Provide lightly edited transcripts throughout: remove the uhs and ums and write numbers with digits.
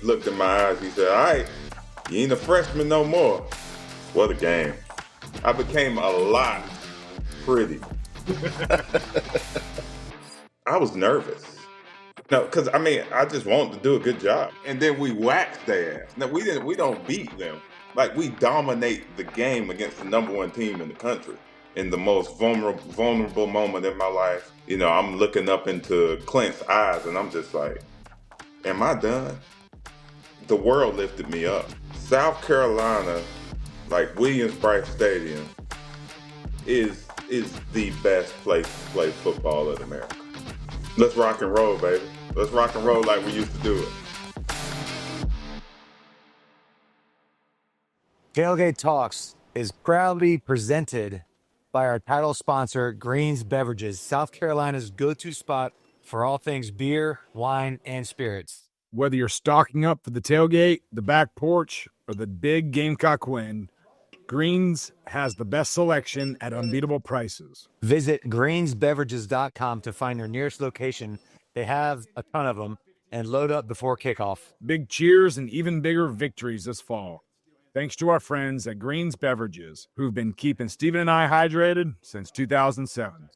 looked in my eyes. He said, all right, you ain't a freshman no more. What a game. I became a lot pretty. I was nervous. No, because I just wanted to do a good job. And then we waxed their ass. No, we don't beat them. Like, we dominate the game against the number one team in the country. In the most vulnerable moment in my life, I'm looking up into Clint's eyes and I'm just like, am I done? The world lifted me up. South Carolina, like Williams-Brice Stadium, is the best place to play football in America. Let's rock and roll, baby. Let's rock and roll like we used to do it. Tailgate Talks is proudly presented by our title sponsor, Green's Beverages, South Carolina's go-to spot for all things beer, wine, and spirits. Whether you're stocking up for the tailgate, the back porch, or the big Gamecock win, Green's has the best selection at unbeatable prices. Visit greensbeverages.com to find their nearest location. They have a ton of them, and load up before kickoff. Big cheers and even bigger victories this fall. Thanks to our friends at Green's Beverages, who've been keeping Stephen and I hydrated since 2007.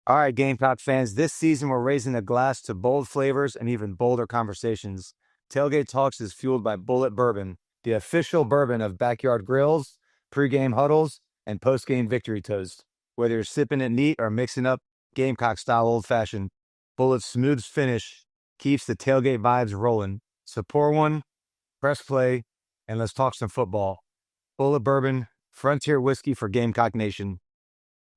All right, Gamecock fans, this season we're raising a glass to bold flavors and even bolder conversations. Tailgate Talks is fueled by Bullet Bourbon, the official bourbon of backyard grills, pregame huddles, and postgame victory toast. Whether you're sipping it neat or mixing up Gamecock-style old-fashioned, Bullet's smooth finish keeps the tailgate vibes rolling. So pour one, press play, and let's talk some football. Bullet Bourbon, frontier whiskey for Gamecock Nation.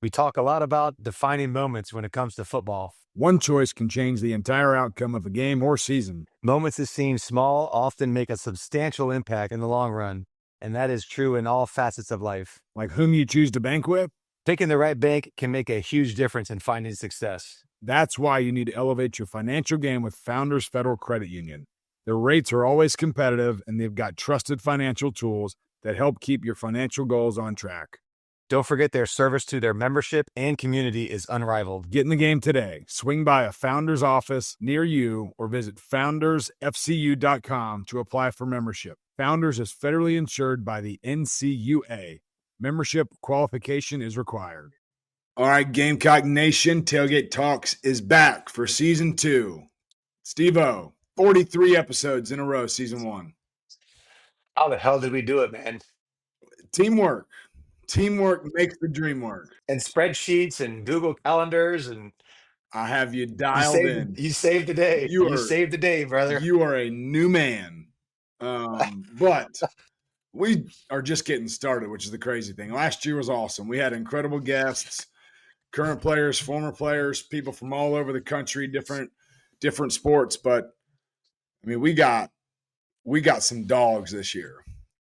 We talk a lot about defining moments when it comes to football. One choice can change the entire outcome of a game or season. Moments that seem small often make a substantial impact in the long run, and that is true in all facets of life. Like whom you choose to bank with? Picking the right bank can make a huge difference in finding success. That's why you need to elevate your financial game with Founders Federal Credit Union. Their rates are always competitive, and they've got trusted financial tools that help keep your financial goals on track. Don't forget their service to their membership and community is unrivaled. Get in the game today. Swing by a Founders office near you or visit foundersfcu.com to apply for membership. Founders is federally insured by the NCUA. Membership qualification is required. All right, Gamecock Nation, Tailgate Talks is back for Season 2. Steve-O, 43 episodes in a row, Season 1. How the hell did we do it, man? Teamwork. Teamwork makes the dream work. And spreadsheets and Google calendars and I have you dialed in. You saved the day. You saved the day, brother. You are a new man. But we are just getting started, which is the crazy thing. Last year was awesome. We had incredible guests, current players, former players, people from all over the country, different sports. But I mean, we got some dogs this year.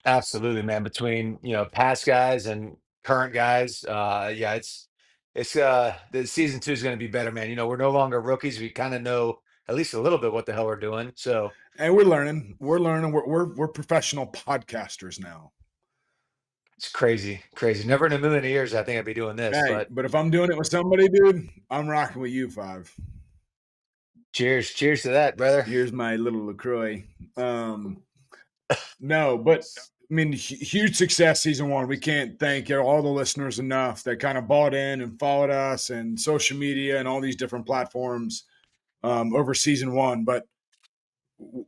Absolutely, man. Between past guys and current guys, it's the Season 2 is going to be better, man. We're no longer rookies. We kind of know at least a little bit what the hell we're doing. So, and we're learning. We're professional podcasters now. It's crazy. Never in a million years I think I'd be doing this. Hey, but if I'm doing it with somebody, dude, I'm rocking with you, Five. Cheers to that, brother. Here's my little LaCroix. No, but I mean, huge success Season 1. We can't thank all the listeners enough that kind of bought in and followed us and social media and all these different platforms over Season 1. But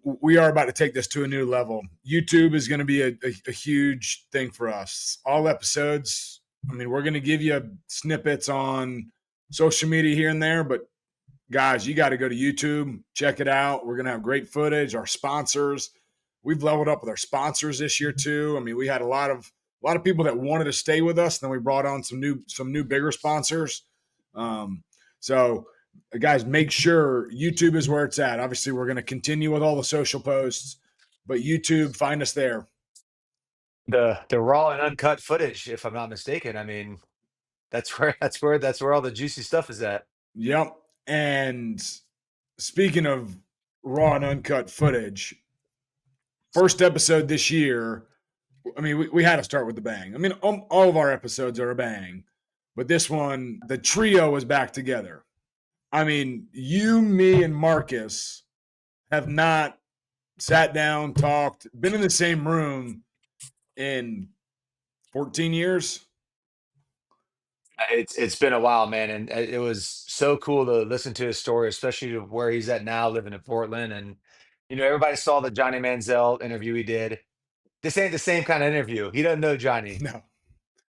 we are about to take this to a new level. YouTube is going to be a huge thing for us. All episodes, I mean, we're going to give you snippets on social media here and there, but guys, you got to go to YouTube, check it out. We're going to have great footage, our sponsors. We've leveled up with our sponsors this year too. I mean, we had a lot of people that wanted to stay with us. And then we brought on some new bigger sponsors. So guys, make sure YouTube is where it's at. Obviously, we're going to continue with all the social posts, but YouTube, find us there. The raw and uncut footage, if I'm not mistaken. I mean, that's where all the juicy stuff is at. Yep. And speaking of raw and uncut footage, first episode this year, I mean, we had to start with the bang. I mean, all of our episodes are a bang, but this one, the trio is back together. I mean, you, me, and Marcus have not sat down, talked, been in the same room in 14 years. It's been a while, man, and it was so cool to listen to his story, especially to where he's at now, living in Portland. And everybody saw the Johnny Manziel interview he did. This ain't the same kind of interview. He doesn't know Johnny. No.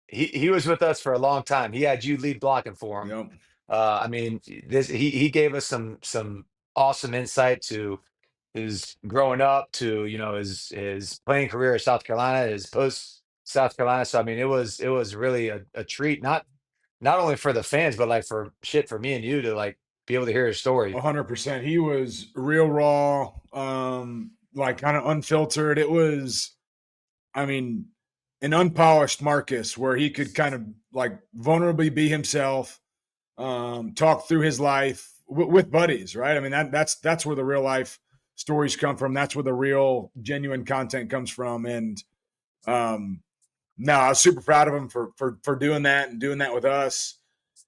He was with us for a long time. He had you lead blocking for him. Yep. I mean, this he gave us some awesome insight to his growing up, to his playing career at South Carolina, his post South Carolina. So I mean, it was really a treat, not only for the fans, but like for me and you to like be able to hear his story. 100%. He was real raw, like kind of unfiltered. It was, I mean, an unpolished Marcus where he could kind of like vulnerably be himself, talk through his life with buddies, right? I mean, that's where the real life stories come from. That's where the real genuine content comes from. And no, I was super proud of him for doing that and doing that with us.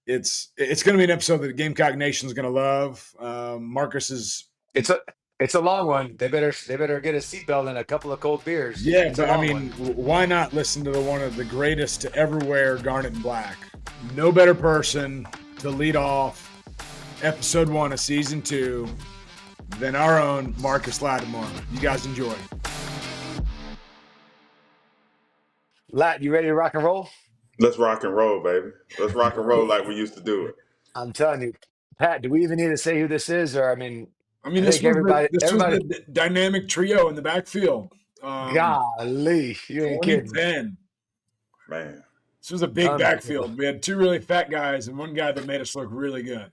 It's going to be an episode that the Gamecock Nation is going to love. Marcus is It's a long one. They better get a seatbelt and a couple of cold beers. yeah, It's a but I long mean, one. why not listen to one of the greatest to ever wear Garnet Black? No better person to lead off episode 1 of season 2 than our own Marcus Lattimore. You guys enjoy. Lat, you ready to rock and roll? Let's rock and roll, baby. Let's rock and roll like we used to do it. I'm telling you, Pat. Do we even need to say who this is? Or I mean, I think this was everybody. the dynamic trio in the backfield. Golly, you ain't kidding. 2010. Man. This was a big Unbelievable. backfield. We had 2 really fat guys and one guy that made us look really good.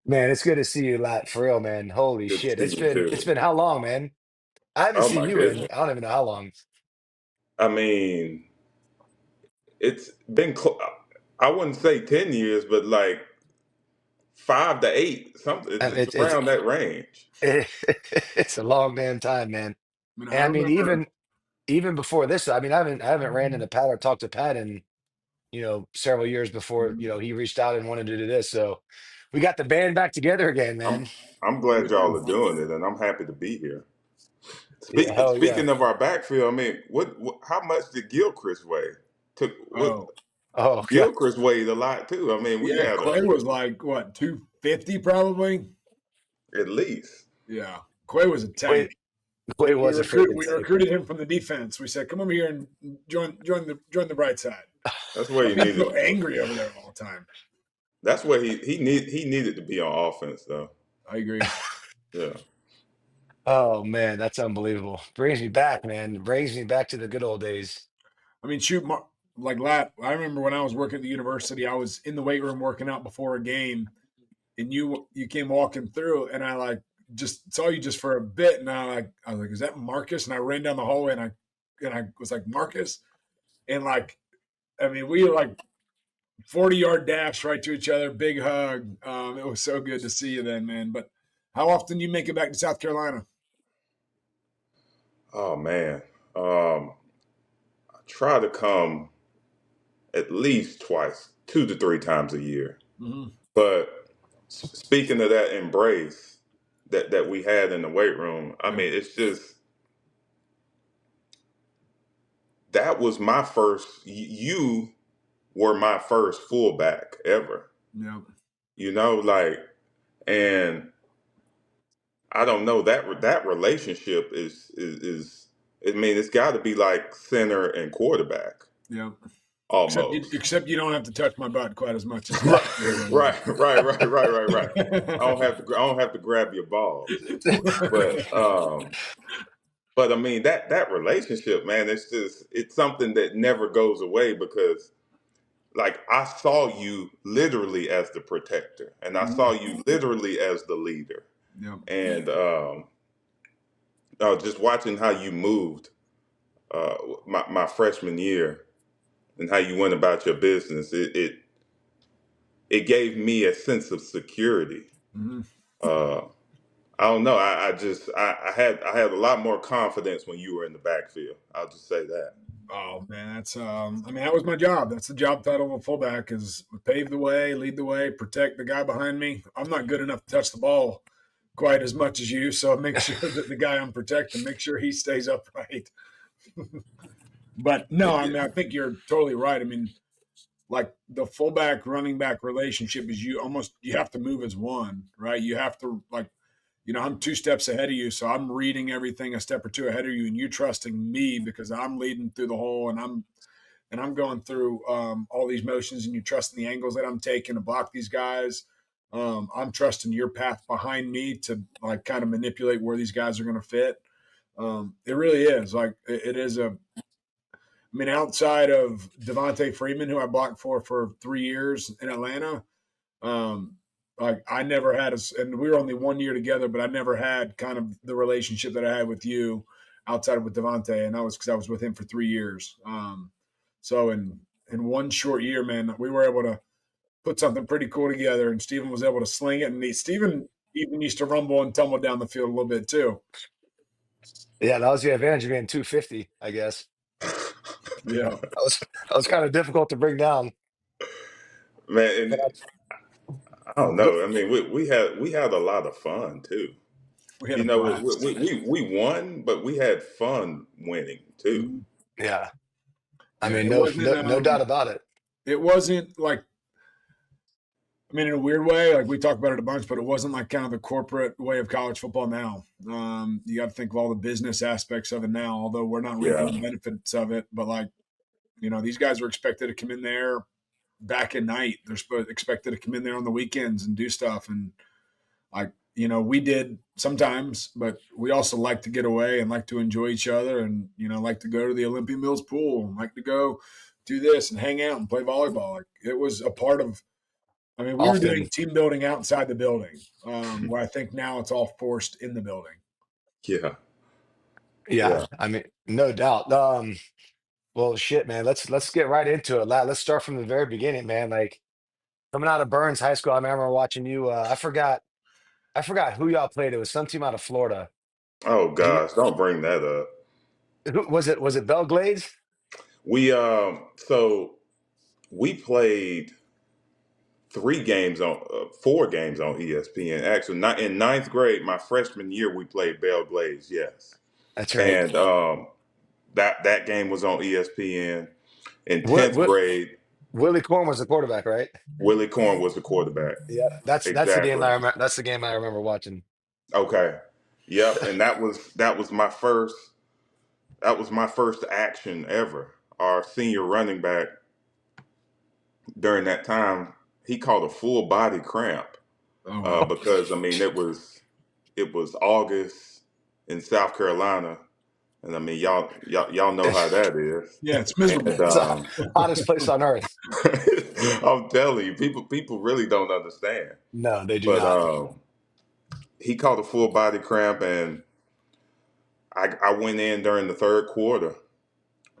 Man, it's good to see you, Lat. For real, man. Holy Good shit! to It's see you been too. it's been how long, man? I haven't Oh seen my you in goodness. I don't even know how long. I mean, it's been I wouldn't say 10 years, but like 5 to 8, something. I It's it's around that range. it's a long damn time, man. I mean, And I I mean, remember. even before this, I mean, I haven't ran into Pat or talked to Pat in several years before he reached out and wanted to do this. So we got the band back together again, I'm man. I'm glad y'all are doing it, and I'm happy to be here. Yeah, hell yeah. Speaking of our backfield, I mean, what how much did Gilchrist weigh? Took what Oh, Oh god. Gilchrist weighed a lot too. I mean, we yeah, had Quay was like what 250 probably. at least. Yeah, Quay was a tank. Wait, Wait was a freaking We tank, recruited man. him from the defense. We said, "Come over here and join the bright side." That's where he He was needed. so angry over there all the time. That's where he needed to be on offense though. I agree. Yeah. Oh man, that's unbelievable. Brings me back, man. Brings me back to the good old days. I mean, shoot, like Lat. I remember when I was working at the university, I was in the weight room working out before a game, and you came walking through, and I like just saw you just for a bit, and I was like, "Is that Marcus?" And I ran down the hallway, and I was like, "Marcus," and like, I mean, we like 40-yard dash right to each other, big hug. It was so good to see you then, man. But how often do you make it back to South Carolina? Oh man. I try to come at least twice, 2 to 3 times a year. Mm-hmm. But speaking of that embrace that we had in the weight room, I Yeah. mean, it's just that was my first. You were my first fullback ever. Yeah. Like, and I don't know that relationship is. I mean, it's got to be like center and quarterback Yeah. almost. Except you don't have to touch my butt quite as much as you Right, do. right. I don't have to grab your balls, but I mean that relationship, man. It's something that never goes away because like I saw you literally as the protector, and I saw you literally as the leader, Yeah. and just watching how you moved my freshman year and how you went about your business, it gave me a sense of security. Mm-hmm. Uh, I don't know. I had a lot more confidence when you were in the backfield. I'll just say that. Oh man, that's I mean, that was my job. That's the job title of a fullback is pave the way, lead the way, protect the guy behind me. I'm not good enough to touch the ball quite as much as you, so make sure that the guy I'm protecting, make sure he stays upright. But no, I mean, I think you're totally right. I mean, like the fullback running back relationship is you have to move as one, right? You have to like, I'm 2 steps ahead of you, so I'm reading everything a step or two ahead of you, and you trusting me because I'm leading through the hole and I'm going through all these motions, and you trusting the angles that I'm taking to block these guys. I'm trusting your path behind me to like kind of manipulate where these guys are going to fit. It really is like it is a. I mean, outside of Devontae Freeman, who I blocked for 3 years in Atlanta, um, like I never had and we were only 1 year together, but I never had kind of the relationship that I had with you outside of with Devontae, and that was because I was with him for 3 years. So in one short year, man, we were able to put something pretty cool together, and Steven was able to sling it, and Steven even used to rumble and tumble down the field a little bit too. Yeah, that was the advantage of being 250, I guess. Yeah, That was kind of difficult to bring down. Man, But and I don't know. I mean, we had a lot of fun too. we had a You know, blast. we won, but we had fun winning too. Mhm. yeah, I Yeah, mean, it no, wasn't. no, no doubt about it. It wasn't like I mean, in a weird way, like we talk about it a bunch, but it wasn't like kind of the corporate way of college football now. You got to think of all the business aspects of it now, although we're not reaping Yeah, the benefits of it. But like, these guys are expected to come in there back at night. Expected to come in there on the weekends and do stuff. And like, we did sometimes, but we also like to get away and like to enjoy each other and, like to go to the Olympia Mills pool and like to go do this and hang out and play volleyball. Like it was a part of I mean, we were doing Often, team building outside the building, where I think now it's all forced in the building. yeah, yeah. yeah. I mean, no doubt. Well, shit, man. Let's get right into it. Let's start from the very beginning, man. Like coming out of Burns High School, I remember watching you. I forgot who y'all played. It was some team out of Florida. Oh Do you gosh, don't bring that up. who was it? Was it Belglades? So we played 4 games on ESPN. Actually, not in ninth grade, my freshman year, we played Belle Glaze. Yes, That's right. and that game was on ESPN. In What tenth what grade, Willie Corn was the quarterback, right? Willie Corn was the quarterback. Yeah, that's the game Exactly. I remember. That's the game I remember watching. Okay. Yep. And that was my first action ever. Our senior running back during that time, he caught a full body cramp Oh wow! because I mean it was August in South Carolina, and I mean y'all know how that is. Yeah, it's And miserable. It's the hottest place on earth. I'm telling you, people really don't understand. No, they do But not. he caught a full body cramp, and I went in during the third quarter,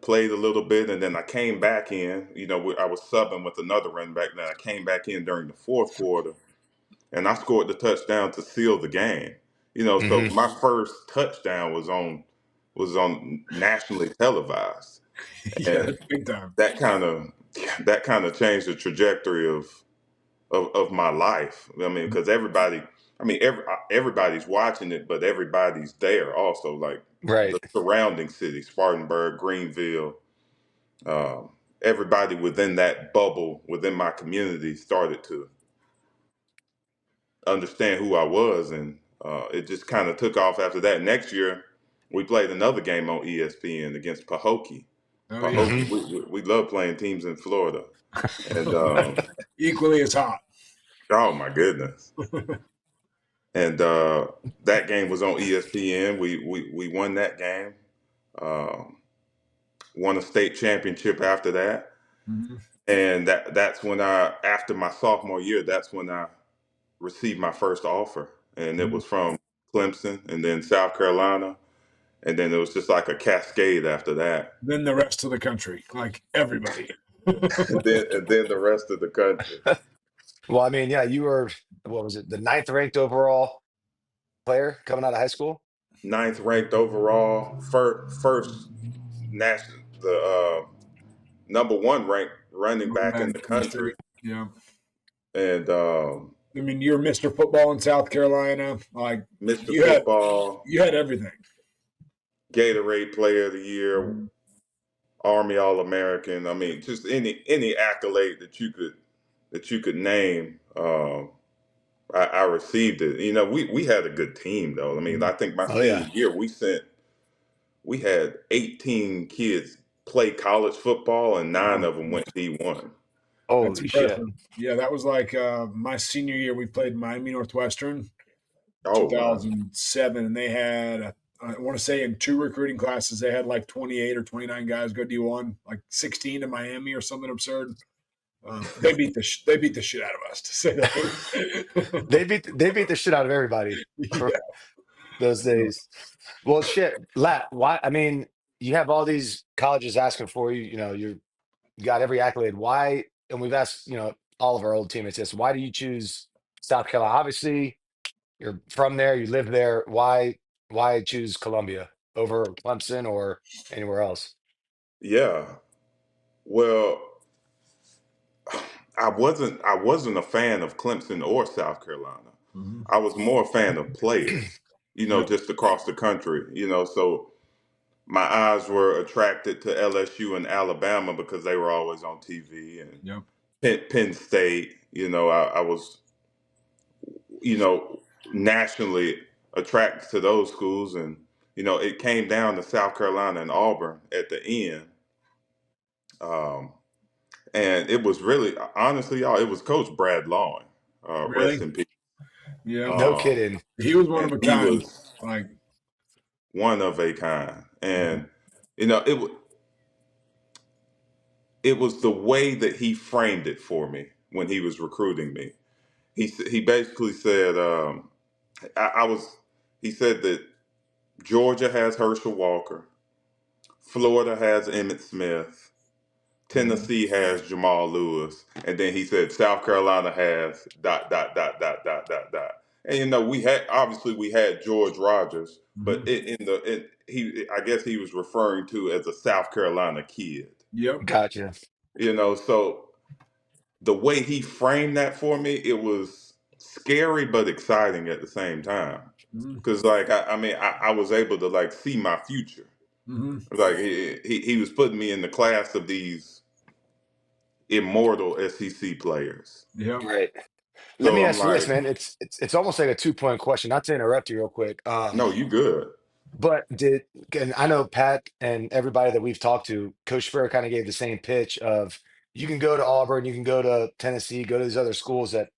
played a little bit, and then I came back in. I was subbing with another running back. Then I came back in during the fourth quarter, and I scored the touchdown to seal the game. So Hmm. my first touchdown was on nationally televised, Yeah, and that's big time. that kind of that kind of changed the trajectory of my life. I mean, because everybody's watching it, but everybody's there also, like Right. the surrounding cities, Spartanburg, Greenville. Um, Everybody within that bubble, within my community, started to understand who I was, and it just kind of took off after that. Next year, we played another game on ESPN against Pahokee. Oh yeah, Pahokee, Hmm. we love playing teams in Florida, and equally as hot. oh my goodness. And that game was on ESPN. We won that game. Um, Won a state championship after that, Mhm. and that's when after my sophomore year, that's when I received my first offer, and it was from Clemson, and then South Carolina, and then it was just like a cascade after that, Then the rest of the country, like everybody. and then the rest of the country. Well, I mean, yeah, you were what was it? The ninth ranked overall player coming out of high school. Ninth ranked overall, first national. the number one ranked running back in the country. Yeah. And I mean, you're Mr. Football in South Carolina. Like Mr. Football, you had everything. Gatorade Player of the Year, Mhm. Army All-American. I mean, just any accolade that you could name. I received it. You know, we had a good team though. I mean, I think my senior year we had 18 kids play college football and 9 of them went D1. That's Holy shit. impressive. Yeah, that was like my senior year. We played Miami Northwestern, Oh wow. 2007, and they had I want to say in 2 recruiting classes they had like 28 or 29 guys go D1, like 16 to Miami or something absurd. They beat the shit out of us, to say the least. They beat the shit out of everybody Yeah. those days. Well, shit, Lat. Why? I mean, you have all these colleges asking for you. You know, you got every accolade. Why? And we've asked, all of our old teammates this. Why do you choose South Carolina? Obviously, you're from there. You live there. Why? Why choose Columbia over Clemson or anywhere else? Yeah. Well, I wasn't a fan of Clemson or South Carolina. Mhm. I was more a fan of players, Yep. just across the country, so my eyes were attracted to LSU and Alabama because they were always on TV, and Yep. Penn State. I was, you know, nationally attracted to those schools, and it came down to South Carolina and Auburn at the end. Um, and it was really, honestly, y'all, it was Coach Brad Lawn, rest Really? in peace. Yeah. No Um, kidding. He was one of and a he kind. was Like, one of a kind. And it was the way that he framed it for me when he was recruiting me. He basically said, I was. He said that Georgia has Herschel Walker, Florida has Emmitt Smith, Tennessee has Jamal Lewis, and then he said South Carolina has dot dot dot dot dot dot dot. And we had George Rogers, but he I guess he was referring to as a South Carolina kid. yep. Gotcha. So the way he framed that for me, it was scary but exciting at the same time. Mhm. Because like I was able to like see my future. Mhm. Like he was putting me in the class of these immortal SEC players. Yep. Right. Let So me I'm ask you this, like, man. It's almost like a 2 point question. Not to interrupt you real quick. no, you good. But and I know Pat and everybody that we've talked to, Coach Spur kind of gave the same pitch of you can go to Auburn, you can go to Tennessee, go to these other schools that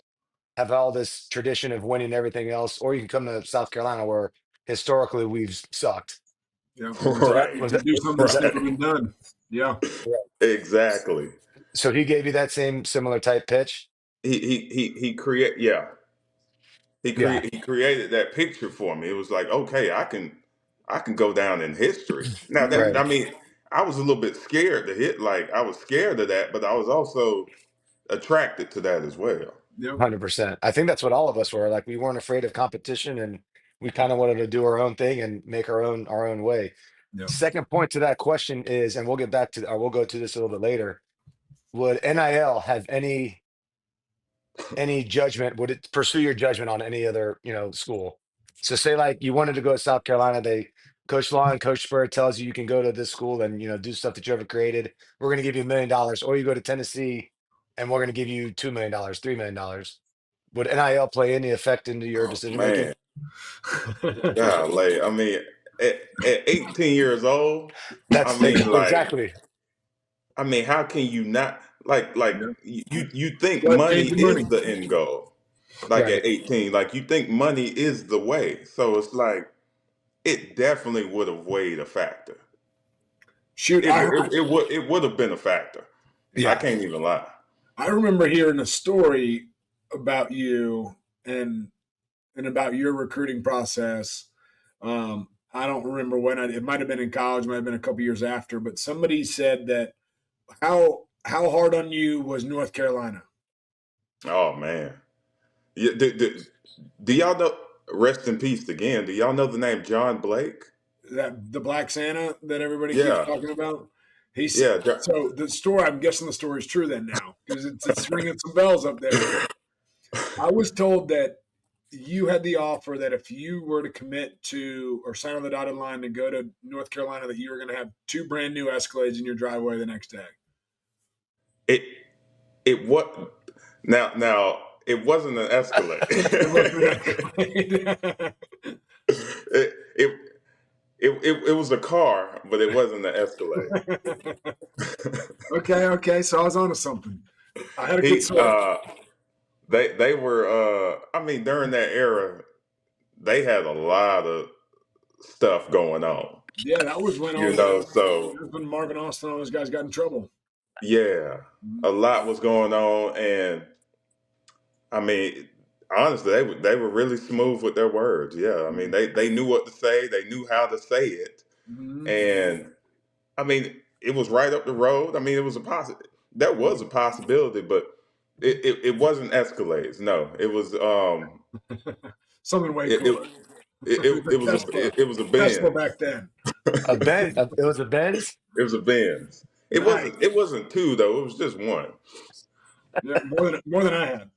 have all this tradition of winning and everything else, or you can come to South Carolina where historically we've sucked. Yep. Was that Right, You was can that do something was that's that never been done. Yeah. right? exactly. So he gave you that same similar type pitch? He create yeah. Yeah, He created that picture for me. It was like, okay, I can go down in history. Now Mhm. that right. I mean, I was a little bit scared to hit. Like I was scared of that, but I was also attracted to that as well. Yep. 100%. I think that's what all of us were. Like we weren't afraid of competition and we kind of wanted to do our own thing and make our own way. Yep. Second point to that question is, and we'll get back to or we'll go to this a little bit later. Would NIL have any judgment? Would it pursue your judgment on any other, school? So say like you wanted to go to South Carolina, Coach Law and Coach Spur tells you you can go to this school and do stuff that you ever created. We're gonna give you $1 million, or you go to Tennessee and we're gonna give you $2 million, $3 million. Would NIL play any effect into your Oh decision making? man, golly. I mean, at 18 years old, I That's mean, like, exactly how can you not like Yep. you think Blood, money change, and is money. the end goal? Like right. at 18, like you think money is the way. So it's like it definitely would have weighed a factor. Shoot, It would have been a factor. I Yeah, can't even lie. I remember hearing a story about you and about your recruiting process. I don't remember when it might have been in college, might have been a couple years after, but somebody said that how hard on you was North Carolina? Oh man. Yeah, do y'all know? Rest in peace again. Do y'all know the name John Blake? That the Black Santa that everybody keeps Yeah, talking about. Yeah, So the story, I'm guessing the story is true then now because it's ringing some bells up there. I was told that you had the offer that if you were to commit to or sign on the dotted line to go to North Carolina, that you were going to have 2 brand new Escalades in your driveway the next day. it it what now it wasn't an Escalade. It wasn't an Escalade. it, it it was a car, but it wasn't an Escalade. Okay. So I was onto something. I had a good he source. they were I mean during that era they had a lot of stuff going on. Yeah, that was when You know, so that's when Marvin Austin and all those guys got in trouble. yeah, a lot was going on, and I mean, honestly, they were really smooth with their words. Yeah, I mean, they knew what to say, they knew how to say it, Mm-hmm. and I mean, it was right up the road. I mean, it was a there was a possibility, but it wasn't Escalades. No, it was Something way it cooler. it was it was a Tesla Benz. back then. A Ben? It was a Benz? It was a Benz. Nice. It wasn't two though. It was just one. Yeah, more than I had.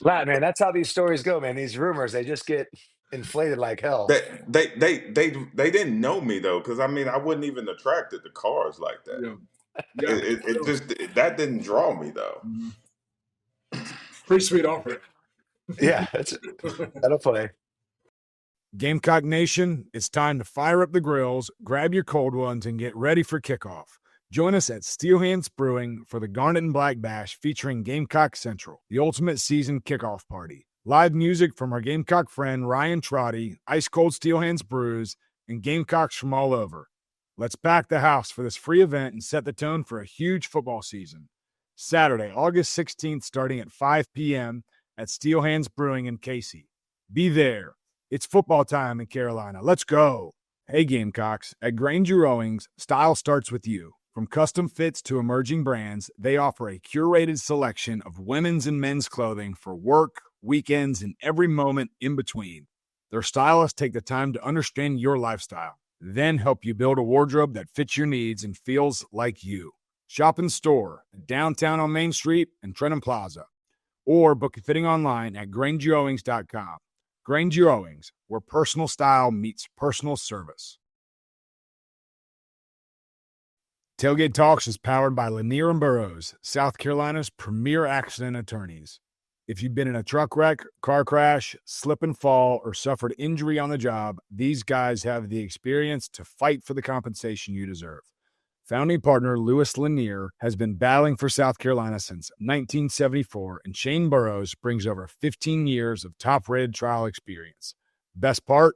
Right, man. That's how these stories go, man. These rumors, they just get inflated like hell. They didn't know me though, because I mean I wasn't even attracted to cars like that. Yeah. It just that didn't draw me though. Mm-hmm. Pretty sweet offer. Yeah, that'll play. Gamecock Nation, it's time to fire up the grills, grab your cold ones, and get ready for kickoff. Join us at Steel Hands Brewing for the Garnet Black Bash featuring Gamecock Central, the ultimate season kickoff party. Live music from our Gamecock friend Ryan Trotty, ice cold Steel Hands brews, and Gamecocks from all over. Let's pack the house for this free event and set the tone for a huge football season. Saturday, August 16th, starting at 5 p.m. at Steel Hands Brewing in Casey. Be there. It's football time in Carolina. Let's go. Hey, Gamecocks. At Granger Owings, style starts with you. From custom fits to emerging brands, they offer a curated selection of women's and men's clothing for work, weekends, and every moment in between. Their stylists take the time to understand your lifestyle, then help you build a wardrobe that fits your needs and feels like you. Shop in store, downtown on Main Street and Trenton Plaza, or book a fitting online at grangerowings.com. Granger Owings, where personal style meets personal service. Tailgate Talks is powered by Lanier & Burroughs, South Carolina's premier accident attorneys. If you've been in a truck wreck, car crash, slip and fall, or suffered injury on the job, these guys have the experience to fight for the compensation you deserve. Founding partner Louis Lanier has been battling for South Carolina since 1974, and Shane Burroughs brings over 15 years of top-rated trial experience. Best part?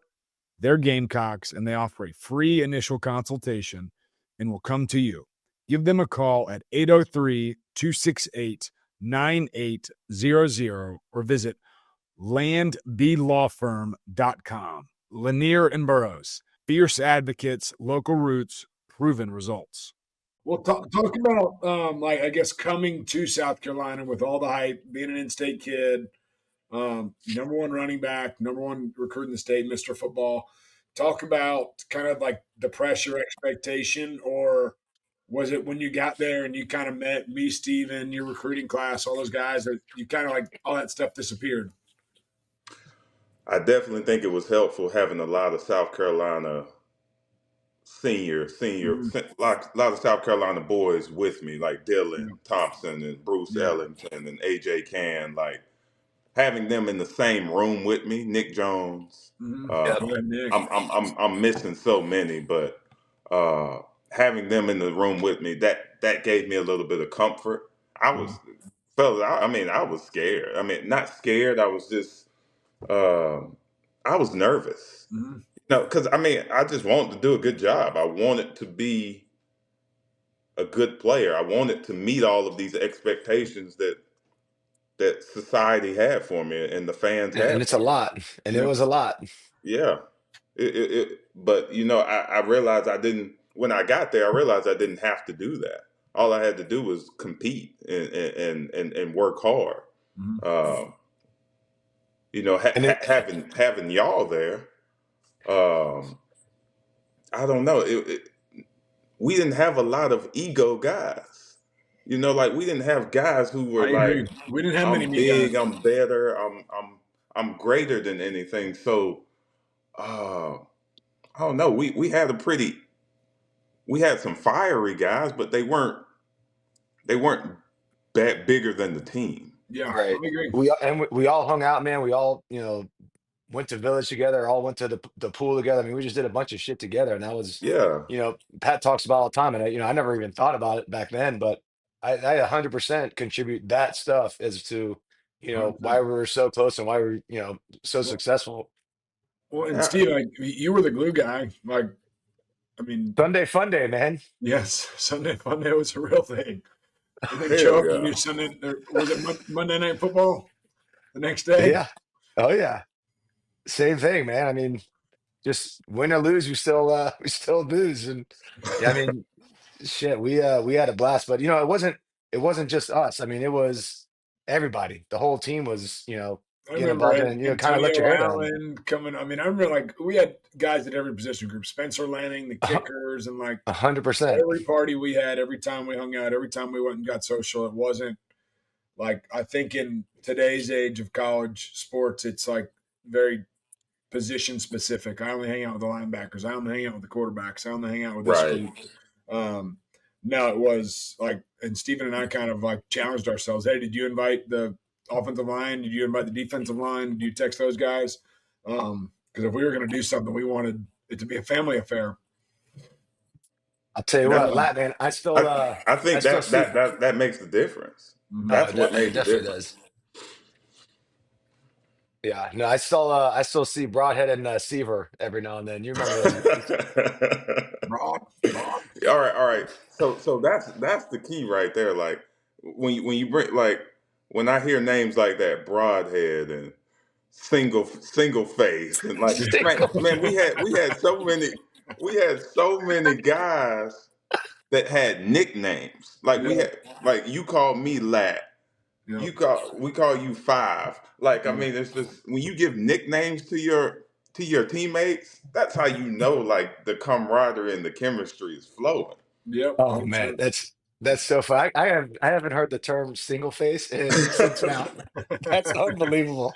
They're Gamecocks, and they offer a free initial consultation and will come to you. Give them a call at 803-268-9800 or visit landblawfirm.com. Lanier and Burroughs, fierce advocates, local roots, proven results. Well, talk about, I guess, coming to South Carolina with all the hype, being an in-state kid, number one running back, number one recruit in the state, Mr. Football. Talk about kind of like the pressure expectation, or was it when you got there and you kind of met me, Steven, your recruiting class, all those guys, that you kind of like all that stuff disappeared? I definitely think it was helpful having a lot of South Carolina senior, a lot of South Carolina boys with me, like Dylan Thompson and Bruce Ellington and AJ Can, like having them in the same room with me, Nick Jones. I'm missing so many, but having them in the room with me, that gave me a little bit of comfort. I was I was scared. I mean, not scared. I was just I was nervous. No, because I mean, I just wanted to do a good job. I wanted to be a good player. I wanted to meet all of these expectations that society had for me and the fans had. And it's a lot. And it was a lot. Yeah. But you know, I realized I didn't. When I got there, I realized I didn't have to do that. All I had to do was compete and work hard. You know, having y'all there. I don't know. we didn't have a lot of ego guys. Like we didn't have guys who were I agree. like, We didn't have many I'm me guys. big, I'm better, I'm greater than anything. So I don't know. We had some fiery guys, but they weren't that bigger than the team. Yeah, Right. I agree. We all hung out, man. We all, went to village together, all went to the pool together. I mean, we just did a bunch of shit together, and that was, Yeah. Pat talks about all the time, and I never even thought about it back then, but I 100% contribute that stuff as to, 100%. why we were so close and why we were, so Well, successful. and Uh, Steve, like you were the glue guy. Like, I mean, Sunday fun day, man. yes, Sunday Fun Day was a real thing. And then show Hell up and yeah. do Sunday, or was it Monday Night Football the next day? Yeah. Oh yeah. Same thing, man. I mean, just win or lose, we still lose, and yeah, I mean, shit, we had a blast, but it wasn't just us. I mean, it was everybody. The whole team was, I getting remember involved in, kind of let Antonio your hair down. Allen coming. I mean, I remember like we had guys at every position group, Spencer Lanning, the A hu- kickers, and like 100%. every party we had, every time we hung out, every time we went and got social. It wasn't like, I think in today's age of college sports, it's like very position specific. I only hang out with the linebackers. I only hang out with the quarterbacks. I only hang out with this Right. group. Um, no, it was like, and Stephen and I kind of like challenged ourselves. Hey, did you invite the offensive line? Did you invite the defensive line? Did you text those guys? Because if we were going to do something, we wanted it to be a family affair. I'll tell you what, That Lat, man, I still I I think still that see. that that that makes the difference. Oh, That's what it made the definitely difference. does. Yeah, no, I still see Broadhead and Seaver every now and then. You remember those guys? Broad, broad. All right. So that's the key right there. Like when you bring, like, when I hear names like that, Broadhead and single face, and like, man, we had so many guys that had nicknames. Like Yeah, like you call me Lat. yeah, We call you Five. Like, I yeah. mean, it's just when you give nicknames to your teammates, that's how you know, like, the camaraderie and the chemistry is flowing. Yep, Oh man, 100%. that's so fun. I haven't heard the term single face in since now. That's unbelievable.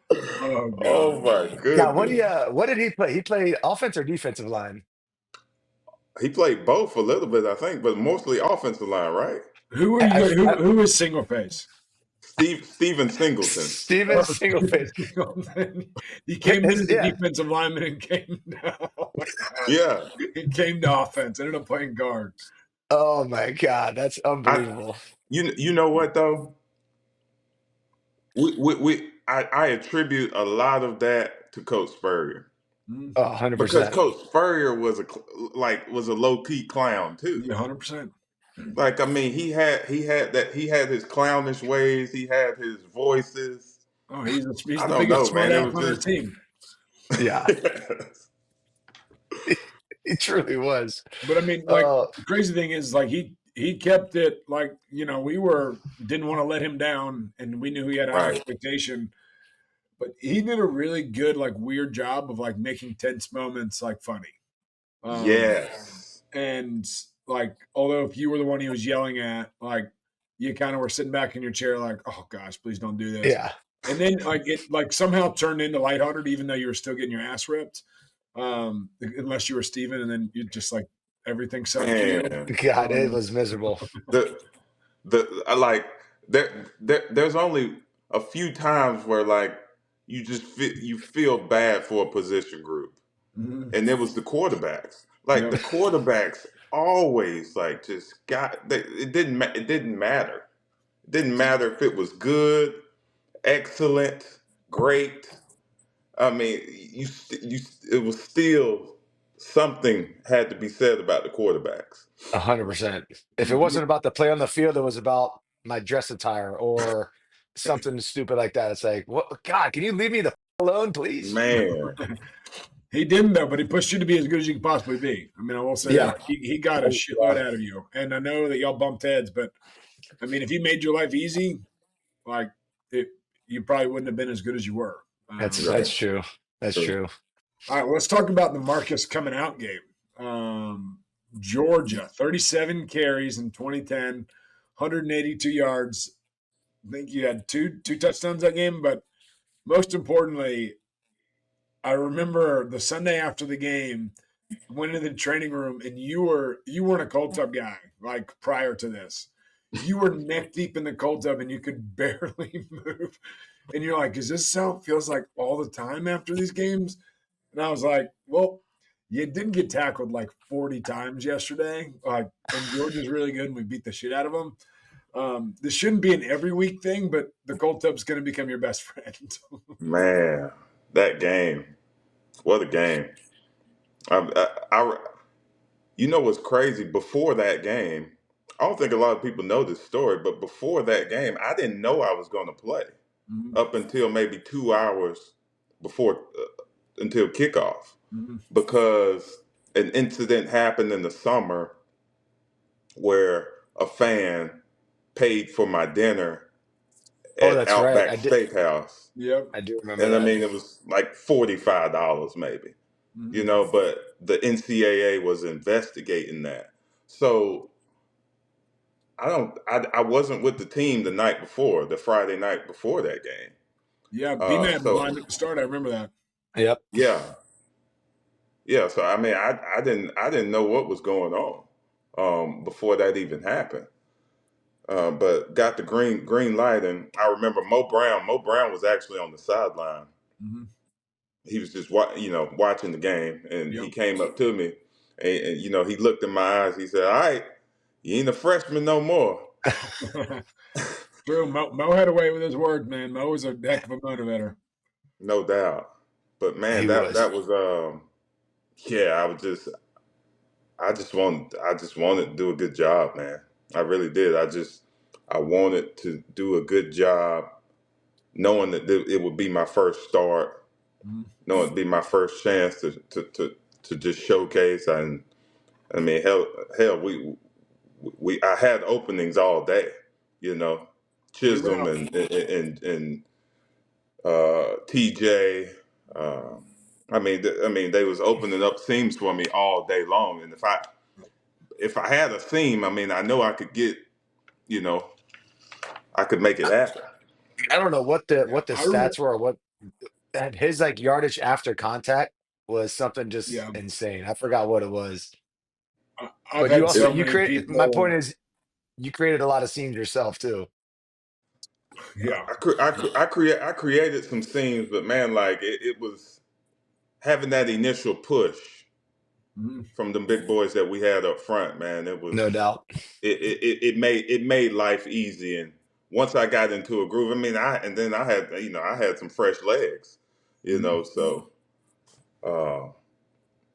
Oh God. Oh my God, goodness. what did he play? He played offense or defensive line? He played both a little bit, I think, but mostly offensive line, right? Who are I, you? I, I Who is single face? Steven Singleton. Steven Oh, single face. he came in as a Yeah, defensive lineman and came. Oh my God. Yeah. He came to offense. Ended up playing guard. oh my God, that's I unbelievable. you know what though? I attribute a lot of that to Coach Spurrier. Mm, Oh, Because 100%. Coach Spurrier was a low key clown too. yeah, 100%. Like, I mean, he had his clownish ways, he had his voices. Oh, he's I the don't biggest know, smart man. It ass was on our just team. Yeah, he truly was. But I mean, like Uh, the crazy thing is, like he kept it like, we didn't want to let him down, and we knew he had a high right. expectation. But he did a really good, like, weird job of like making tense moments like funny. Um, Yes. and like, although if you were the one he was yelling at, like, you kind of were sitting back in your chair, like, oh gosh, please don't do this. yeah, And then like it like somehow turned into lighthearted, even though you were still getting your ass ripped. Unless you were Steven, and then you just like everything sucked for you. Man. God, it Um, was miserable. The I like there's only a few times where, like, you feel bad for a position group. mhm, And it was the quarterbacks. Like, yeah, the quarterbacks always, like, just it didn't matter. It didn't matter if it was good, excellent, great. I mean, it was still something had to be said about the quarterbacks. 100%. If it mhm. wasn't about the play on the field, it was about my dress attire or something stupid like that. It's like, what? God, can you leave me the alone, please? Man, He didn't though, but he pushed you to be as good as you could possibly be. I mean, I will say that, Yeah. like, he got a Oh, shitload yeah. out of you, and I know that y'all bumped heads, but I mean, if he made your life easy, like it, you probably wouldn't have been as good as you were. That's Um, right, that's true. That's true. true. all right, well, let's talk about the Marcus coming out game. Georgia, 37 carries in 2010, 182 yards. I think you had two touchdowns that game, but most importantly, I remember the Sunday after the game, went into the training room, and you weren't a cold tub guy like prior to this. You were neck deep in the cold tub and you could barely move. And you're like, is this how it feels like all the time after these games? And I was like, well, you did get tackled like 40 times yesterday. Like, and Georgia's really good, and we beat the shit out of them. This shouldn't be an every week thing, but the cold tub's going to become your best friend. Man, that game. What a game. You know what's crazy? Before that game, I don't think a lot of people know this story, but before that game, I didn't know I was going to play up until maybe 2 hours before, until kickoff, because an incident happened in the summer where a fan paid for my dinner Oh, at that's right. Outback Steakhouse. Yep. I do remember And that. I mean, it was like $45 maybe, you know, but the NCAA was investigating that. So I wasn't with the team the night before, the Friday night before that game. Yeah, B-Man So lined at the start. I remember that. Yep. yeah. So I mean, I didn't know what was going on before that even happened. But got the green light, and I remember Mo Brown. Mo Brown was actually on the sideline. He was just watching the game, and he came up to me, and he looked in my eyes. He said, "All right, you ain't a freshman no more." True. Mo had a way with his words, man. Mo was a heck of a motivator. No doubt. But man, He that was. that was I just wanted to do a good job, man. I really did. I wanted to do a good job, knowing that it would be my first start, knowing it'd be my first chance to just showcase. And I mean, hell, I had openings all day, Chisholm and TJ. I mean, they was opening up seams for me all day long, and if I had a seam, I mean, I know I could I could make it happen. I don't know what the I remember, stats were or what his like yardage after contact was something just yeah. insane. I forgot what it was. I've But you had also so you many create my people. point is you created a lot of scenes yourself too. Yeah. I created some scenes, but man, like it was having that initial push from the big boys that we had up front, man. No doubt. It made life easy, and once I got into a groove, I mean, I had some fresh legs, so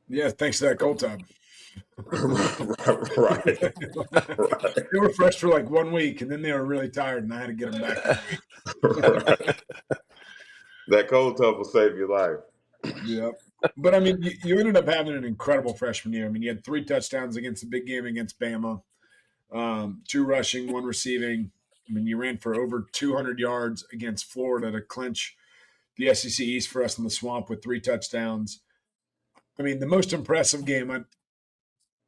Yeah, thanks to that cold tub. right. They were fresh for like 1 week, and then they were really tired, and I had to get them back for a week. Right. That cold tub will save your life. Yeah. But I mean, you ended up having an incredible freshman year. I mean, you had 3 touchdowns against the big game against Bama, 2 rushing, 1 receiving. I mean, you ran for over 200 yards against Florida to clinch the SEC East for us in the Swamp with 3 touchdowns. I mean, the most impressive game,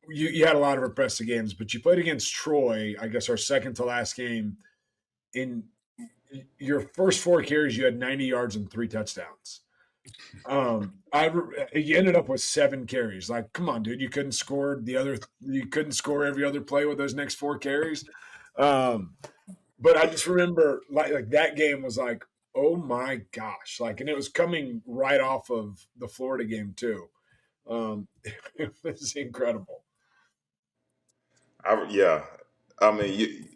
you had a lot of impressive games, but you played against Troy, I guess our second to last game. In your first 4 carries, you had 90 yards and 3 touchdowns. You ended up with 7 carries. Like, come on, dude, you couldn't score every other play with those next 4 carries. But I just remember like that game was like, oh my gosh, like, and it was coming right off of the Florida game too. It was incredible. Yeah, I mean,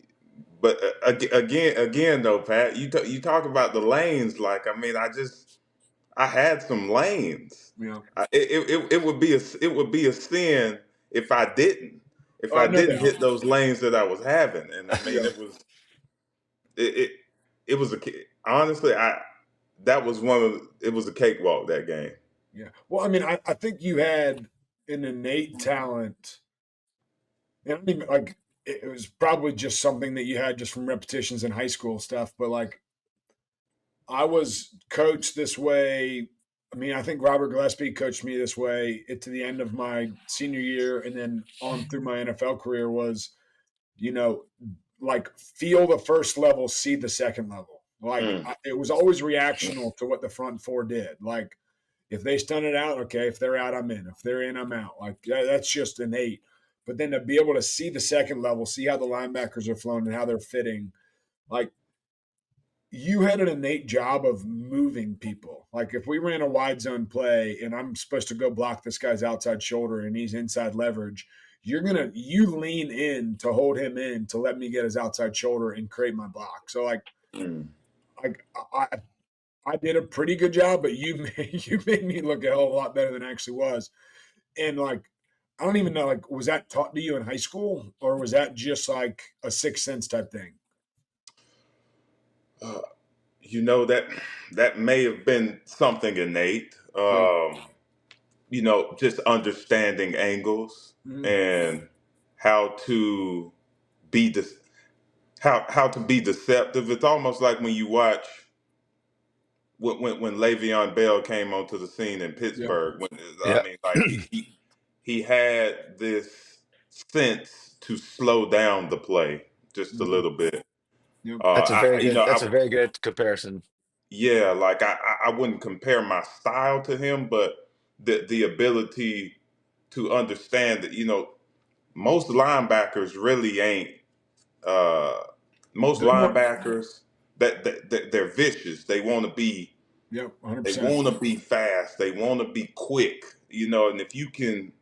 but again though, Pat, you talk about the lanes. Like, I mean, I had some lanes. Yeah. It would be a sin if I didn't No doubt. hit those lanes that I was having. And I mean, Yeah. it it was honestly, it was a cakewalk that game. Yeah. Well, I mean, I think you had an innate talent. I don't even like it was probably just something that you had just from repetitions in high school stuff, but like I was coached this way I mean, I think Robert Gillespie coached me this way to the end of my senior year and then on through my NFL career was, like feel the first level, see the second level. Like Mm, it was always reactional to what the front four did. Like if they stun it out, okay. If they're out, I'm in. If they're in, I'm out. Like that's just innate. But then to be able to see the second level, see how the linebackers are flowing and how they're fitting, like you had an innate job of moving people. Like if we ran a wide zone play and I'm supposed to go block this guy's outside shoulder and he's inside leverage, you lean in to hold him in to let me get his outside shoulder and create my block. So mm. like I did a pretty good job, but you made me look a hell of a lot better than I actually was. And like I don't even know, like was that taught to you in high school or was that just like a sixth sense type thing? Uh, that may have been something innate. Yeah. Just understanding angles Mhm. and how to be how to be deceptive. It's almost like when you watch when Le'Veon Bell came onto the scene in Yeah. Pittsburgh. I Yeah. mean, like he had this sense to slow down the play just a Mhm. little bit. Yep. That's a very good. That's I a very good comparison. yeah, like I wouldn't compare my style to him, but the ability to understand that most linebackers really ain't uh most They're more. linebackers that they're vicious. Yep, They 100%. want to be fast. They want to be quick. And if you can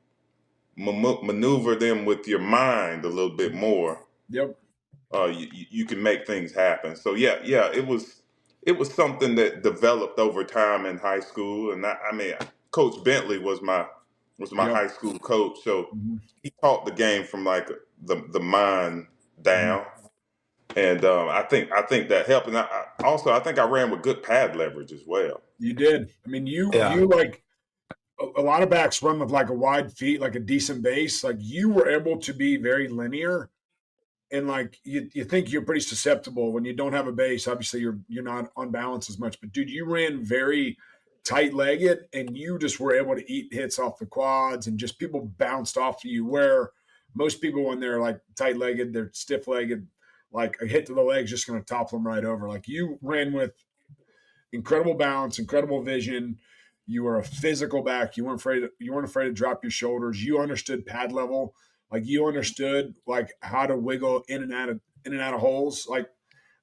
maneuver them with your mind a little bit more, Yep. you can make things happen. So yeah, it was something that developed over time in high school, and I mean, Coach Bentley was my Yep. high school coach, so Mhm. he taught the game from like the mind Mhm. down, and I think that helped, and I think I ran with good pad leverage as well. You did. I mean, Yeah. you like a lot of backs run with like a wide feet, like a decent base. Like you were able to be very linear, and like you think you're pretty susceptible when you don't have a base. Obviously, you're not on balance as much. But dude, you ran very tight legged, and you just were able to eat hits off the quads, and just people bounced off of you. Where most people, when they're like tight legged, they're stiff legged. Like a hit to the leg's just going to topple them right over. Like you ran with incredible balance, incredible vision. You were a physical back. You weren't afraid to drop your shoulders. You understood pad level. Like you understood like how to wiggle in and out of holes. Like,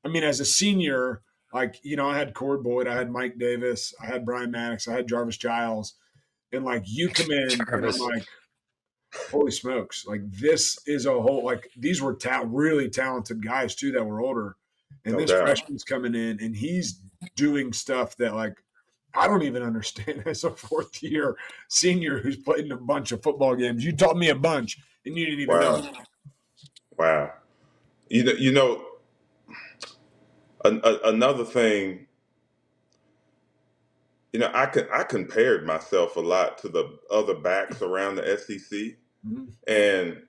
I mean, as a senior, like, I had Cord Boyd, I had Mike Davis, I had Brian Maddox, I had Jarvis Giles. And like you come in and I'm Jarvis. like, holy smokes, like this is a whole like these were really talented guys too that were older. And No this doubt. freshman's coming in and he's doing stuff that like I don't even understand as a fourth year senior who's played in a bunch of football games. You taught me a bunch and you didn't even know. Wow, wow. Another thing. I compared myself a lot to the other backs around the SEC, Mhm. and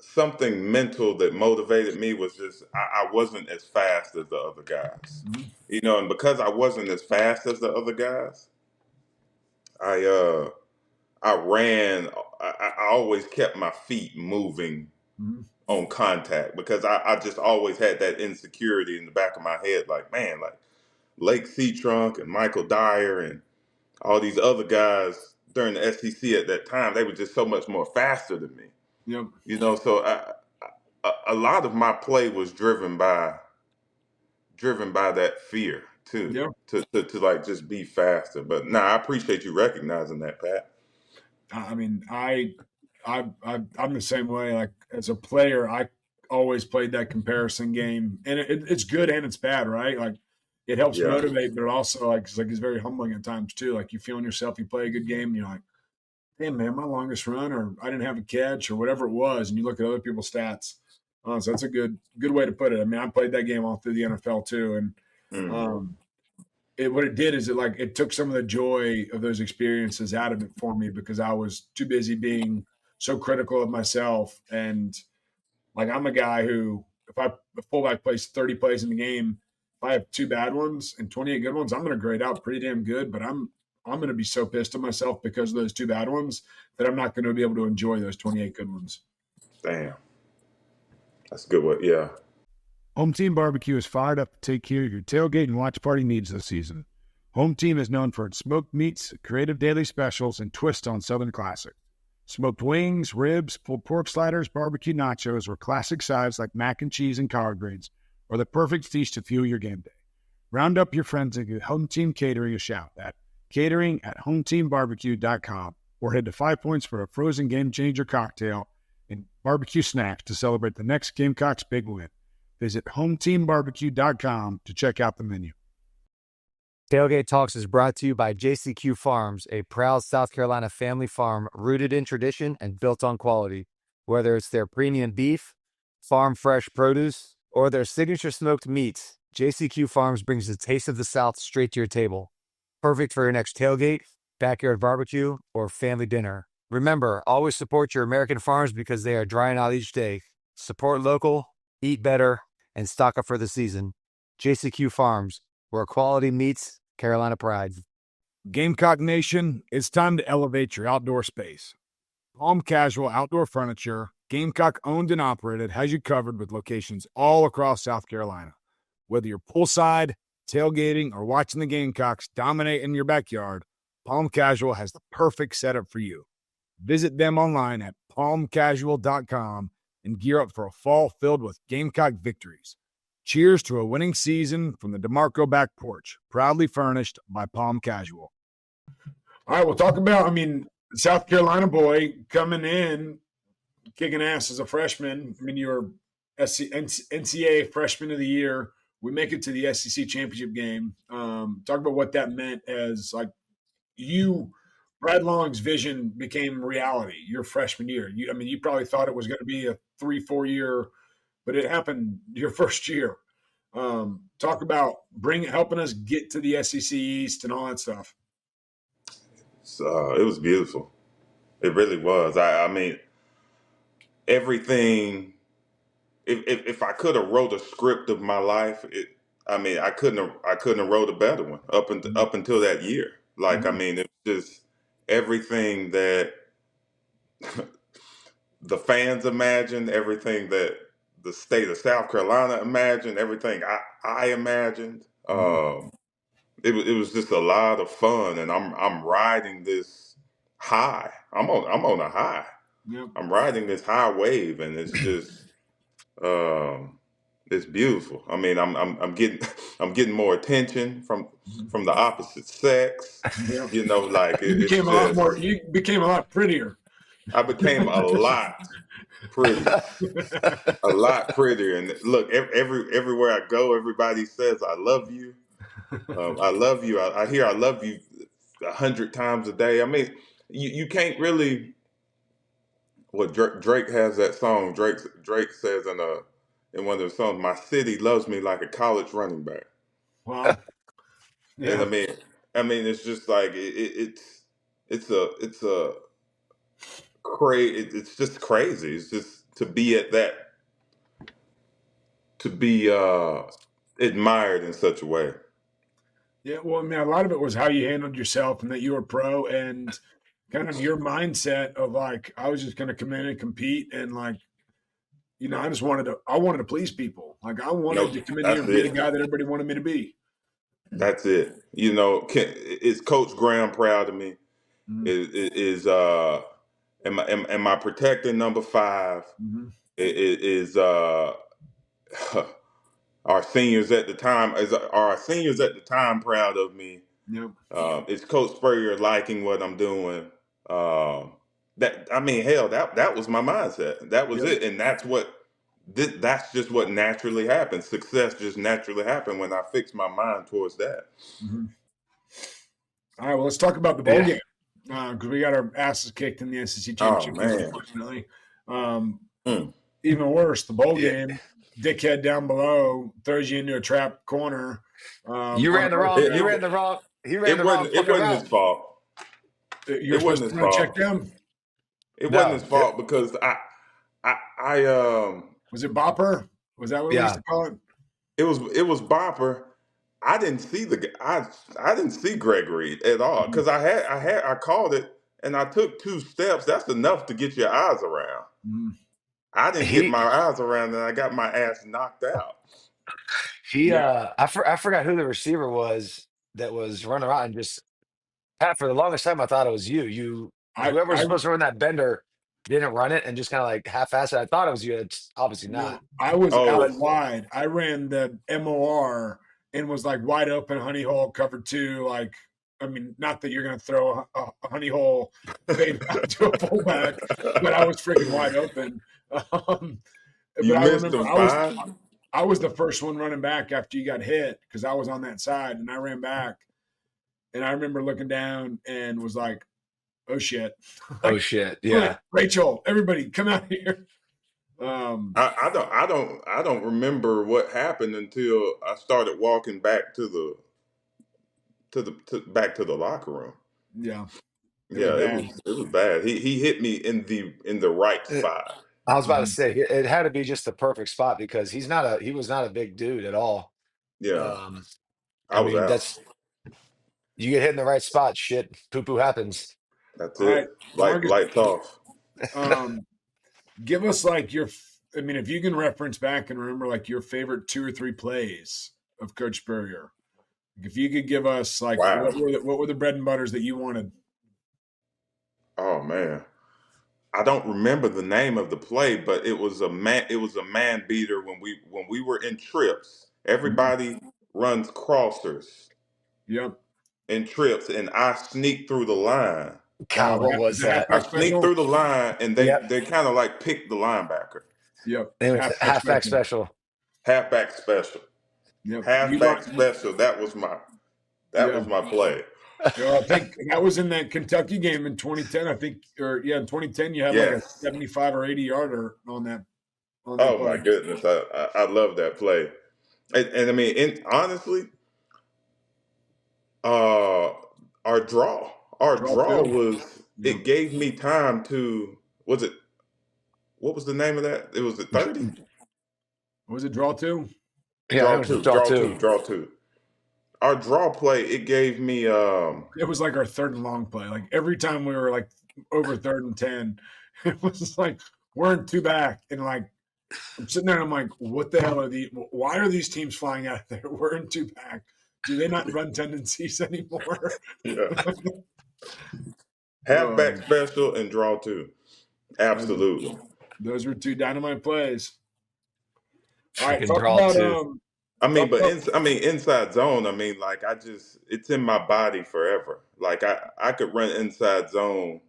something mental that motivated me was just I wasn't as fast as the other guys. Mhm. And because I wasn't as fast as the other guys, I uh I ran. I always kept my feet moving Mhm. on contact because I just always had that insecurity in the back of my head, like man, like Lake Seatrunk and Michael Dyer and all these other guys during the SEC at that time, they were just so much more faster than me. Yep. So a lot of my play was driven by that fear too, Yep. to like just be faster. But I appreciate you recognizing that, Pat. I mean, I'm the same way. Like as a player, I always played that comparison game, and it's good and it's bad, right? Like it helps Yeah. motivate, but it also it's very humbling at times too. Like you feeling yourself, you play a good game, and you're like, damn man, my longest run, or I didn't have a catch, or whatever it was, and you look at other people's stats. So that's a good way to put it. I mean, I played that game all through the NFL too, and Mm. um, what it did is it took some of the joy of those experiences out of it for me because I was too busy being so critical of myself. And like I'm a guy who if a fullback plays 30 plays in the game, I have 2 bad ones and 28 good ones, I'm going to grade out pretty damn good. But I'm going to be so pissed at myself because of those 2 bad ones that I'm not going to be able to enjoy those 28 good ones. Damn. That's a good one. Yeah. Home Team Barbecue is fired up to take care of your tailgate and watch party needs this season. Home Team is known for its smoked meats, creative daily specials, and twists on Southern classic. Smoked wings, ribs, pulled pork sliders, barbecue nachos, or classic sides like mac and cheese and collard greens are the perfect feast to fuel your game day. Round up your friends and give Home Team Catering a shout at catering@hometeambarbecue.com or head to 5 Points for a frozen game changer cocktail and barbecue snacks to celebrate the next Gamecock's big win. Visit hometeambarbecue.com to check out the menu. Tailgate Talks is brought to you by JCQ Farms, a proud South Carolina family farm rooted in tradition and built on quality. Whether it's their premium beef, farm fresh produce, or their signature smoked meats, JCQ Farms brings the taste of the South straight to your table. Perfect for your next tailgate, backyard barbecue, or family dinner. Remember, always support your American farms because they are drying out each day. Support local, eat better, and stock up for the season. JCQ Farms, where quality meets Carolina pride. Gamecock Nation, it's time to elevate your outdoor space. Palm Casual Outdoor Furniture, Gamecock owned and operated, has you covered with locations all across South Carolina. Whether you're poolside, tailgating, or watching the Gamecocks dominate in your backyard, Palm Casual has the perfect setup for you. Visit them online at palmcasual.com and gear up for a fall filled with Gamecock victories. Cheers to a winning season from the DeMarco back porch, proudly furnished by Palm Casual. All right, we'll talk about, South Carolina boy coming in, kicking ass as a freshman. You're NCAA Freshman of the Year. We make it to the SEC Championship game. Talk about what that meant as, Brad Long's vision became reality your freshman year. You probably thought it was going to be a 3-4 year, but it happened your first year. Talk about helping us get to the SEC East and all that stuff. So it was beautiful. It really was. I mean, everything. If I could have wrote a script of my life, I couldn't have wrote a better one up until that year. It was just everything that the fans imagined, everything that the state of South Carolina imagined, everything I imagined. It was just a lot of fun, and I'm riding this high. I'm on a high. Yep. I'm riding this high wave, and it's just it's beautiful. I'm getting more attention from the opposite sex. Yep. You became a lot prettier. I became a lot prettier. A lot prettier. And look, everywhere I go, everybody says I love you. I love you. I hear I love you 100 times a day. You can't really. Well, Drake has that song. Drake says in one of the songs, "My city loves me like a college running back." Wow. Yeah. And it's just like it's just crazy. It's just to be at that, to be admired in such a way. Yeah, well, a lot of it was how you handled yourself and that you were pro and kind of your mindset of I was just going to come in and compete and I wanted to please people. I wanted to come in here and be the guy that everybody wanted me to be. That's it. Is Coach Graham proud of me? Am I protecting number 5? Is our seniors at the time proud of me? Yep. Is Coach Spurrier liking what I'm doing? That was my mindset. That was it, and that's just what naturally happens. Success just naturally happened when I fixed my mind towards that. Mm-hmm. All right, well, let's talk about the bowl game because we got our asses kicked in the SEC Championship game, unfortunately. Even worse, the bowl game. Dickhead down below throws you into a trap corner. You ran the wrong. It wasn't his fault. It wasn't his fault. Check down. It wasn't his fault because I was it Bopper? Was that what we used to call it? It was Bopper, I didn't see I didn't see Greg Reed at all because I called it and I took 2 steps. That's enough to get your eyes around. Mhm. I didn't get He my eyes around and I got my ass knocked out. he Yeah, I forgot who the receiver was that was running around and just Pat, for the longest time I thought it was you. Whoever was I supposed to run that bender didn't run it and just kind of like half-assed it. I thought it was you. It's obviously no, not. I was out Oh, wide. I ran the MOR and was like wide open, honey hole, cover 2. Like, I mean, not that you're going to throw a honey hole fade out to a fullback, but I was freaking wide open. Um, you but I missed remember them fine. I was the first one running back after you got hit because I was on that side and I ran back. And I remember looking down and was like, "Oh shit!" Oh like, shit. like, Yeah. Rachel, everybody, come out here. I don't remember what happened until I started walking back back to the locker room. Yeah, it was Yeah, bad. it was bad. He hit me in the right Uh, spot. I was about to Mhm. say it had to be just the perfect spot because he was not a big dude at all. Yeah, Um, I I was mean, out. that's you get hit in the right spot, shit, poo poo happens. That's All right, it. Marcus, Lights off. um, give us like I mean, if you can reference back and remember like your favorite 2 or 3 plays of Coach Spurrier. If you could give us like Wow. what were the bread and butters that you wanted? Oh man. I don't remember the name of the play, but it was a man beater when we were in trips. Mhm. Everybody runs crossers Yep. in trips and I sneak through the line. God, what Is was it that? I halfback sneak special? through the line and Yep. they kind of like pick the linebacker. Yep. It was Halfback halfback special. special. Halfback special. Yep. You Halfback got special. That yeah. was my play. I think that was in that Kentucky game in 2010. I think, or yeah, in 2010, you had like a Yes. 75 or 80 yarder on that Oh my play. goodness. I love that play. And I mean, honestly, uh our draw Draw two. was Yep. it gave me time to was it what was the name of that? It was a 30? Was it draw two? Yeah, I think it was just draw two. Draw two. Our draw play, it gave me It was like our third and long play. Like every time we were like over 3rd and 10, it was just like we're in 2 back, and like I'm sitting there and I'm like, what the hell are these? Why are these teams flying out there? We're in 2 back. Do they not run tendencies anymore? yeah, halfback um, special and draw two. those, Absolutely. those were 2 dynamite plays. All right, Freaking draw two. talk about I mean inside zone, I mean like it's in my body forever. Like I could run inside zone,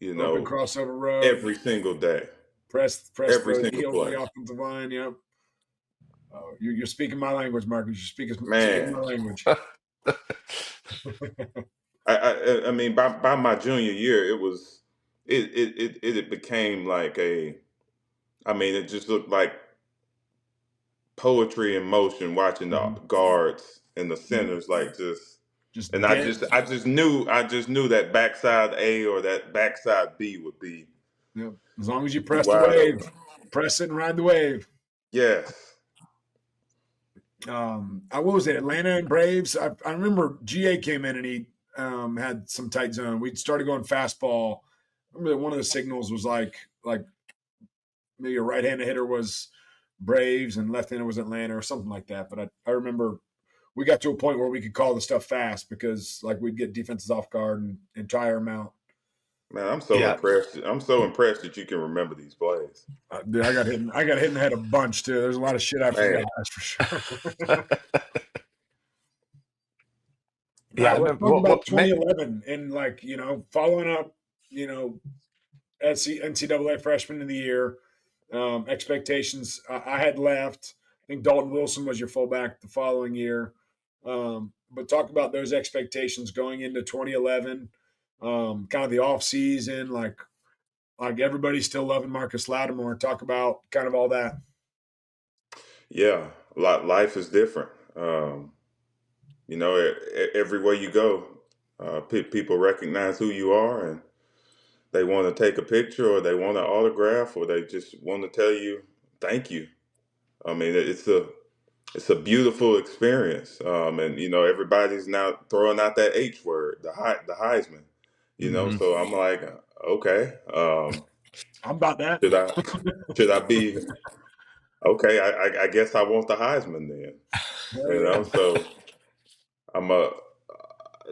you open know, crossover road, every single day. press Every the single heel of play. the offensive line. Yep. You're speaking my language, Marcus. You're speaking Man, my language. I mean, by my junior year, it became like I mean, it just looked like poetry in motion. Watching the Mhm. guards and the Yep. centers, like just, and Just dead. I just knew that backside A or that backside B would Yep. As long as you be press the wide wave, open. press it and ride the wave. Yes, What was it? Atlanta and Braves. I remember GA came in and he had some tight zone. We started going fastball. I remember that one of the signals was like maybe a right-handed hitter was Braves and left-handed was Atlanta or something like that. But I remember we got to a point where we could call the stuff fast because like we'd get defenses off guard and tire them out. man, I'm so Yeah. impressed. I'm so impressed that you can remember these plays. Dude, I got hit. I got hit in the head a bunch too. There's a lot of shit I Man, forgot. That's for sure. All Yeah, I right, let's remember talk about man, 2011 and like following up. NCAA freshman of the year. Expectations. I had left. I think Dalton Wilson was your fullback the following year. But talk about those expectations going into 2011. Kind of the off season, like everybody's still loving Marcus Lattimore. Talk about kind of all that. yeah, life is different. You know, everywhere you go, people recognize who you are, and they want to take a picture, or they want an autograph, or they just want to tell you thank you. I mean, it's a beautiful experience. And everybody's now throwing out that H word, the Heisman. So I'm like, okay, I'm about that. should I should I be okay? I guess I want the Heisman then. So I'm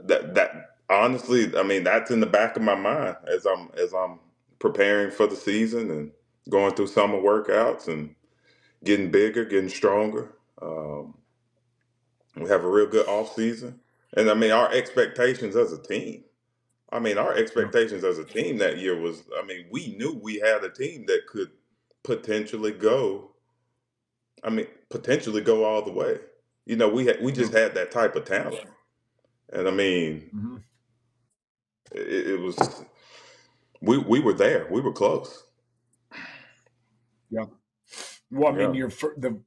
that honestly, I mean, that's in the back of my mind as I'm preparing for the season and going through summer workouts and getting bigger, getting stronger. We have a real good off season, and I mean, our expectations as a team. I mean, our expectations as a team that year was. I mean, we knew we had a team that could potentially go. I mean, potentially go all the way. We just had that type of talent, and I mean, it was. We were there. We were close. Yeah. Well, I mean, Yeah. the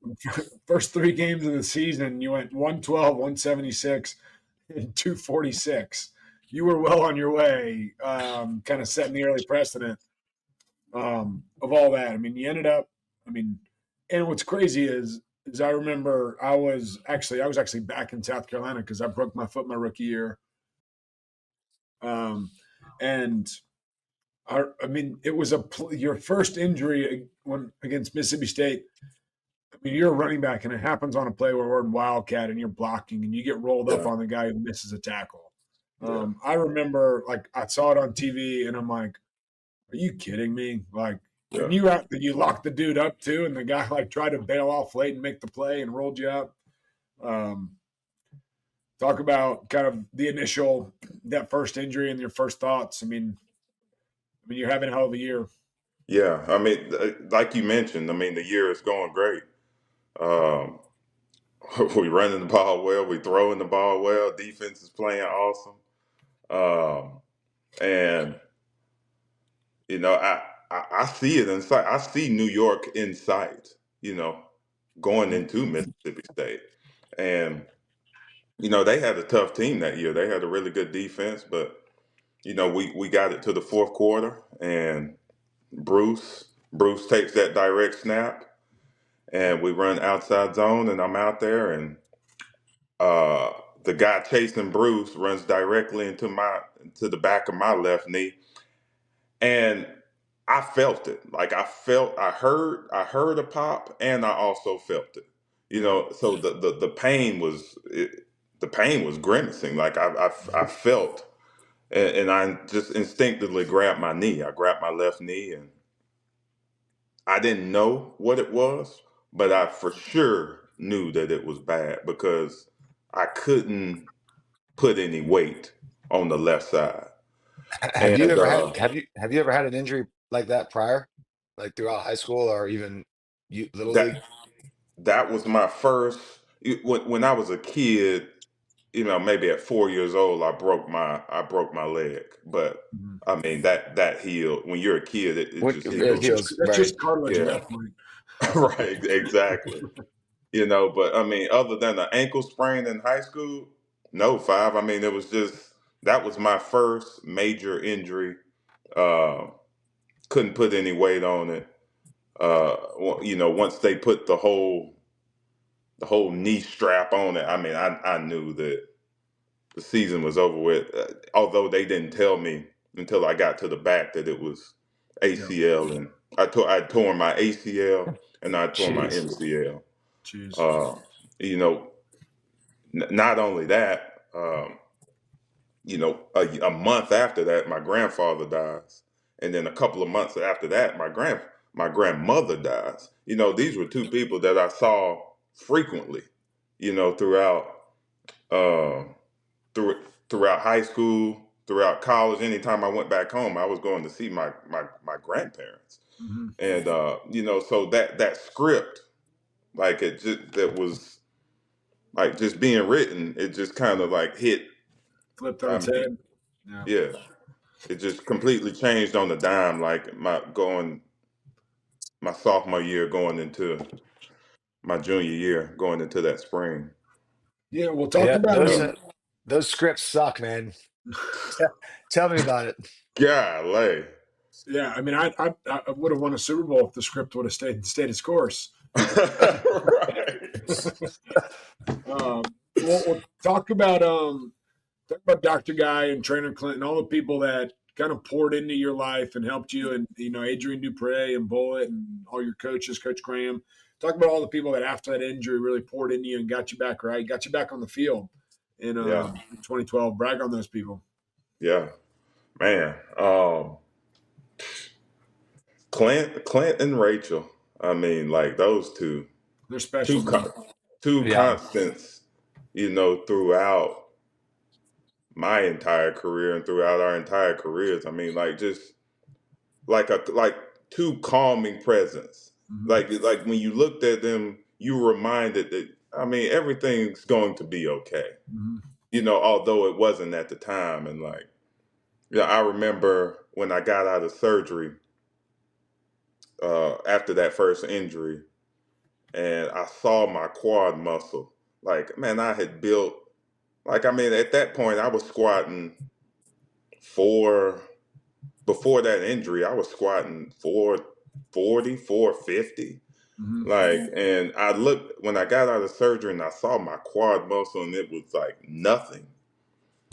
first 3 games of the season, you went 112, 176, and 246. You were well on your way, kind of setting the early precedent of all that. I mean, you ended up. I mean, and what's crazy is I remember I was actually back in South Carolina because I broke my foot my rookie year, and I mean, it was your first injury against Mississippi State. I mean, you're a running back, and it happens on a play where we're in Wildcat, and you're blocking, and you get rolled up Yeah. on the guy who misses a tackle. Yeah. I remember, like, I saw it on TV, and I'm like, "Are you kidding me?" Like, Yeah. and you locked the dude up too, and the guy like tried to bail off late and make the play and rolled you up. Talk about kind of that first injury and your first thoughts. I mean, you're having a hell of a year. Yeah. I mean, like you mentioned, I mean, the year is going great. Um, we running the ball well. We throwing the ball well. Defense is playing awesome. And I see it inside. I see New York in sight. Going into Mississippi State, and they had a tough team that year. They had a really good defense, but we got it to the fourth quarter, and Bruce takes that direct snap, and we run outside zone, and I'm out there, and the guy chasing Bruce runs directly into the back of my left knee, and I felt it. Like I heard a pop, and I also felt it. So the pain was grimacing. Like I felt, and I just instinctively grabbed my knee. I grabbed my left knee, and I didn't know what it was, but I for sure knew that it was bad because I couldn't put any weight on the left side. Have you And ever had have you ever had an injury like that prior, like throughout high school or even little league? that was my first. When I was a kid, maybe at 4 years old, I broke my leg. But I mean that healed. When you're a kid, it just It heals. heals, That's right? just cartilage at Yeah, that point. right, exactly. But I mean, other than the ankle sprain in high school, no, five. I mean, that was my first major injury. Uh, couldn't put any weight on it. Once they put the whole knee strap on it, I mean, I knew that the season was over with. Although they didn't tell me until I got to the back that it was ACL, and I torn my ACL and I tore my Jeez. MCL. Jeez. Uh, you know, Not only that, a month after that, my grandfather dies, and then a couple of months after that, my grandmother dies. These were two people that I saw frequently. Throughout uh, through throughout high school, throughout college. Anytime I went back home, I was going to see my grandparents, and so that script, like it just that was like just being written, it just kind of like hit. Flipped on I its mean, head. Yeah. yeah, it just completely changed on the dime. Like my sophomore year, going into my junior year, going into that spring. Yeah. We'll talk Yeah, about. I mean, those scripts suck, man. Tell me about it. Golly. yeah. I mean, I would have won a Super Bowl if the script would have stayed its course. We'll talk about Dr. Guy and Trainer Clinton, all the people that kind of poured into your life and helped you, and Adrian Dupre and Bullet and all your coaches, Coach Graham. Talk about all the people that after that injury really poured into you and got you back right, got you back on the field in 2012. Brag on those people. Yeah, man. Clint and Rachel. I mean, like those two. They're special. Two constants, throughout my entire career and throughout our entire careers. I mean, like just like two calming presence. Mm-hmm. Like when you looked at them, you were reminded that everything's going to be okay. Mm-hmm. Although it wasn't at the time. And I remember when I got out of surgery after that first injury, and I saw my quad muscle. Like, man, I had built, at that point, I was squatting before that injury, I was squatting 440, 450. Mm-hmm. And I looked, when I got out of surgery and I saw my quad muscle and it was like nothing.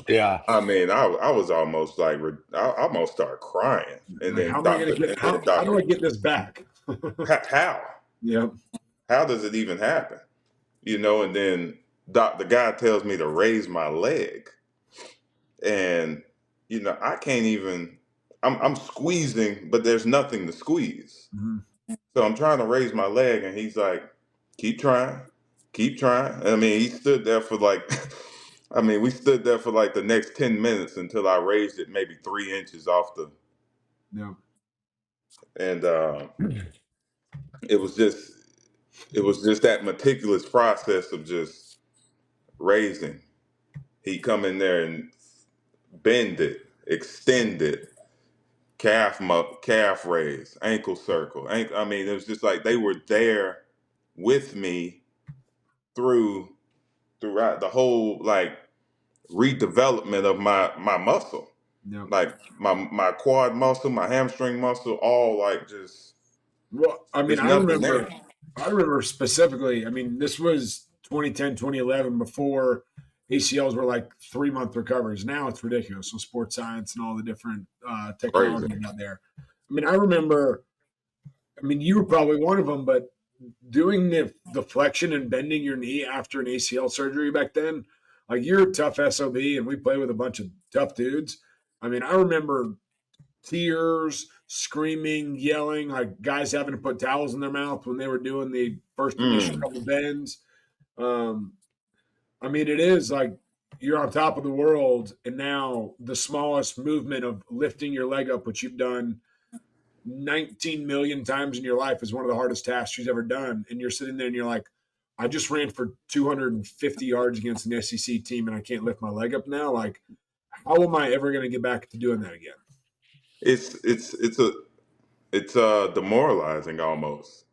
Yeah. I mean, I was almost I almost started crying. And then how do I get this back? How? Yeah. How does it even happen? And then the guy tells me to raise my leg. And, I can't even, I'm squeezing, but there's nothing to squeeze. Mm-hmm. So I'm trying to raise my leg and he's like, keep trying. I mean, he stood there for we stood there for the next 10 minutes until I raised it maybe 3 inches off the. Yeah. And it was just that meticulous process of just raising. He'd come in there and bend it, extend it, calf raise, ankle circle. I mean, it was just like they were there with me throughout the whole redevelopment of my muscle. Yeah. Like my quad muscle, my hamstring muscle, all just. Well, I mean, I remember specifically. I mean, this was 2010, 2011, before ACLs were 3-month recoveries. Now it's ridiculous with sports science and all the different technology out there. I mean, I remember. I mean, you were probably one of them, but doing the flexion and bending your knee after an ACL surgery back then, you're a tough SOB, and we play with a bunch of tough dudes. I mean, I remember tears, screaming, yelling, guys having to put towels in their mouth when they were doing the first initial couple bends. I mean, it is you're on top of the world, and now the smallest movement of lifting your leg up, which you've done 19 million times in your life, is one of the hardest tasks you've ever done. And you're sitting there and you're like, I just ran for 250 yards against an SEC team and I can't lift my leg up now. How am I ever going to get back to doing that again? It's demoralizing almost.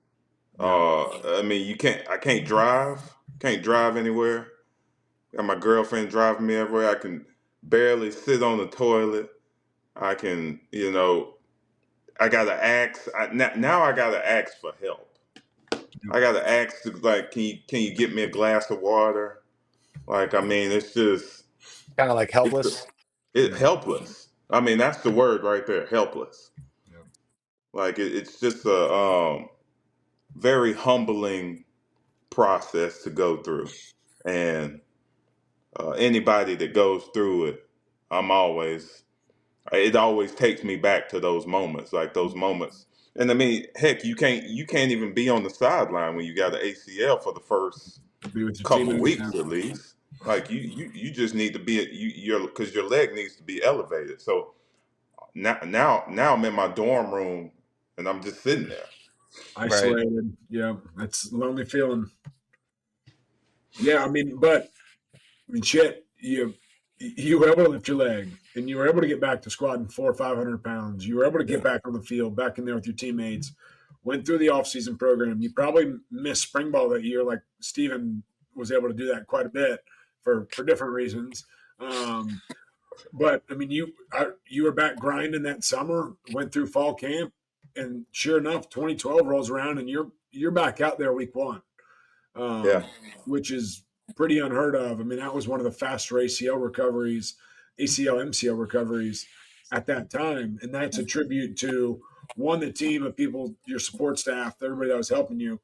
I mean, I can't drive anywhere. Got my girlfriend driving me everywhere. I can barely sit on the toilet. I can, I gotta ask. Now I gotta ask for help. I gotta ask can you get me a glass of water? I mean, it's just kind of helpless. It's helpless. I mean, that's the word right there, helpless. Yeah. It's just a very humbling process to go through, and anybody that goes through it, it always takes me back to those moments, And I mean, heck, you can't even be on the sideline when you got an ACL for the first couple weeks at least. You just need to be because your leg needs to be elevated. So now I'm in my dorm room and I'm just sitting there, isolated. Right. Yeah, that's a lonely feeling. Yeah, I mean, shit, you were able to lift your leg, and you were able to get back to squatting 400 or 500 pounds. You were able to get back on the field, back in there with your teammates. Went through the off-season program. You probably missed spring ball that year, like Steven was able to do that quite a bit for different reasons. But I mean, you were back grinding that summer. Went through fall camp, and sure enough, 2012 rolls around, and you're you're back out there week one, which is pretty unheard of. I mean, that was one of the faster ACL MCL recoveries at that time. And that's a tribute to, one, the team of people, your support staff, everybody that was helping you,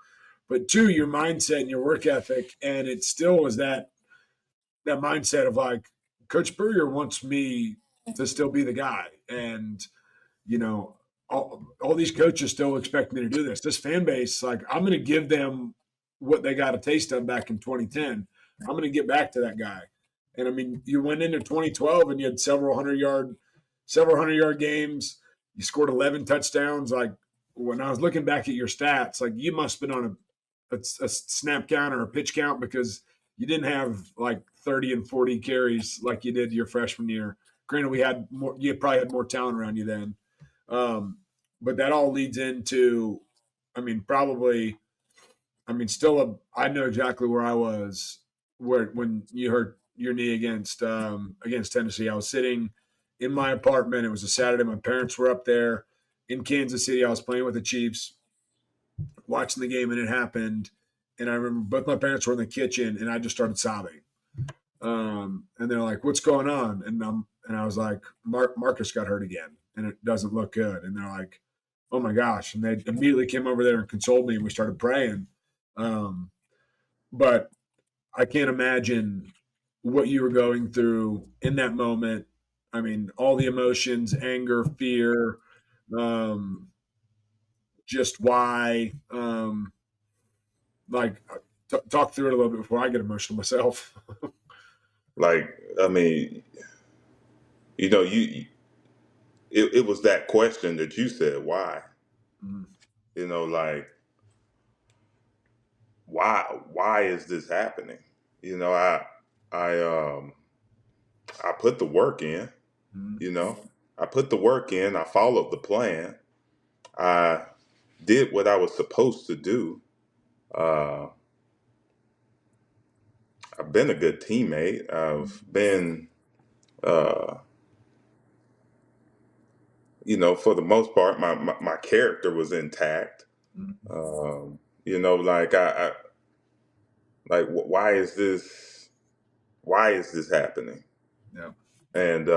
but two, your mindset and your work ethic. And it still was that mindset of like, Coach Spurrier wants me to still be the guy. And, you know, all these coaches still expect me to do this. This fan base, like, I'm going to give them what they got a taste of back in 2010. I'm going to get back to that guy. And I mean, you went into 2012 and you had several hundred yard games. You scored 11 touchdowns. Like, when I was looking back at your stats, like, you must have been on a snap count or a pitch count, because you didn't have like 30 and 40 carries like you did your freshman year. Granted, you probably had more talent around you then. But that all leads into, I know exactly where I was when you hurt your knee against Tennessee. I was sitting in my apartment. It was a Saturday. My parents were up there in Kansas City. I was playing with the Chiefs, watching the game, and it happened. And I remember both my parents were in the kitchen, and I just started sobbing. And they're like, "What's going on?" And I was like, Marcus got hurt again, and it doesn't look good. And they're like, "Oh my gosh!" And they immediately came over there and consoled me, and we started praying. But I can't imagine what you were going through in that moment. I mean, all the emotions, anger, fear, just why. Talk through it a little bit before I get emotional myself. Like, I mean, you know, it was that question that you said, why? Mm. You know, like, why is this happening? You know, I put the work in. You know, I put the work in. I followed the plan. I did what I was supposed to do. I've been a good teammate. I've been, you know, for the most part, my character was intact. You know, like why is this happening? Yeah. And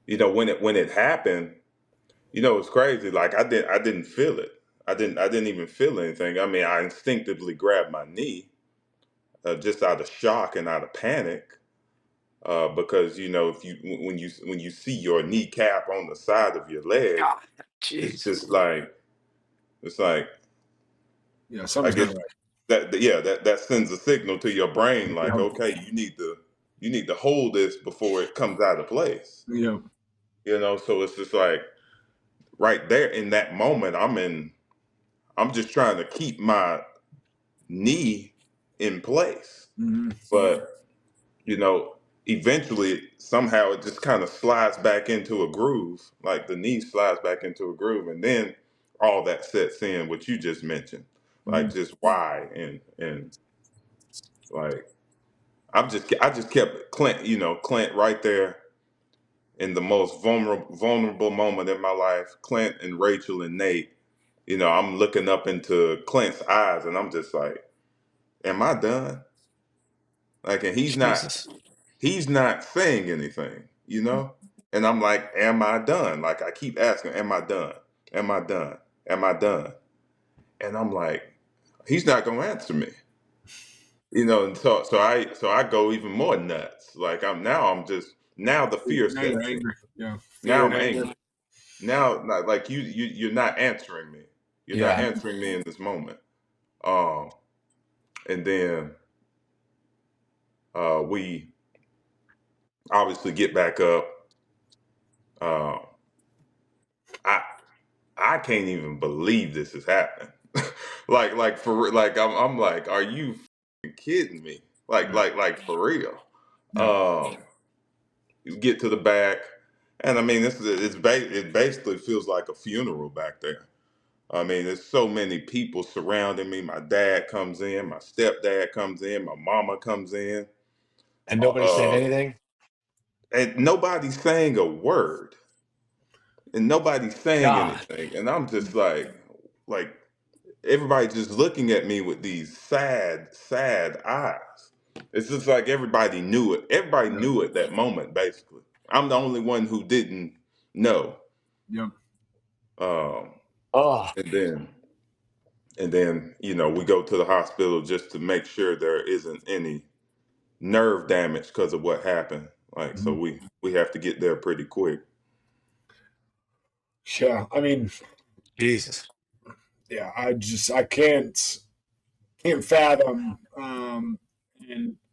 you know, when it happened, you know, it's crazy. Like, I didn't feel it. I didn't even feel anything. I mean, I instinctively grabbed my knee, just out of shock and out of panic, because, you know, when you see your kneecap on the side of your leg, God, it's jeez. just like, Yeah, I something's guess not right. that sends a signal to your brain, like, Yeah. okay, you need to hold this before it comes out of place. Yeah. You know, so it's just like, right there in that moment, I'm just trying to keep my knee in place. Mm-hmm. But, you know, eventually, somehow it just kind of slides back into a groove, like the knee slides back into a groove, and then all that sets in, what you just mentioned, like, just why. And like, I just kept Clint right there in the most vulnerable moment in my life. Clint and Rachel and Nate, you know, I'm looking up into Clint's eyes, and I'm just like, am I done? Like, and Jesus. he's not saying anything, you know? And I'm like, am I done? Like, I keep asking, am I done? Am I done? Am I done? And I'm like, he's not gonna answer me. You know, and so I go even more nuts. Like, now the fear Now you're sets in. angry. Yeah. Now Fear I'm and anger. angry. Now, like, you're not answering me. You're not Yeah. answering me in this moment. Um, and then we obviously get back up. Uh, I I can't even believe this is happening. Like like I'm like, are you kidding me? Yeah. Like for real. Yeah. You get to the back, and I mean, it basically feels like a funeral back there. I mean, there's so many people surrounding me. My dad comes in, my stepdad comes in, my mama comes in, And nobody saying uh, anything? and nobody's saying a word, and nobody's saying God. anything, and I'm just like everybody just looking at me with these sad eyes. It's just like everybody knew it. Everybody knew at that moment, basically. I'm the only one who didn't know. Yep. Um, Oh, and then, we go to the hospital just to make sure there isn't any nerve damage because of what happened. Like, so we have to get there pretty quick. Yeah, I mean, Jesus. yeah, I can't fathom. And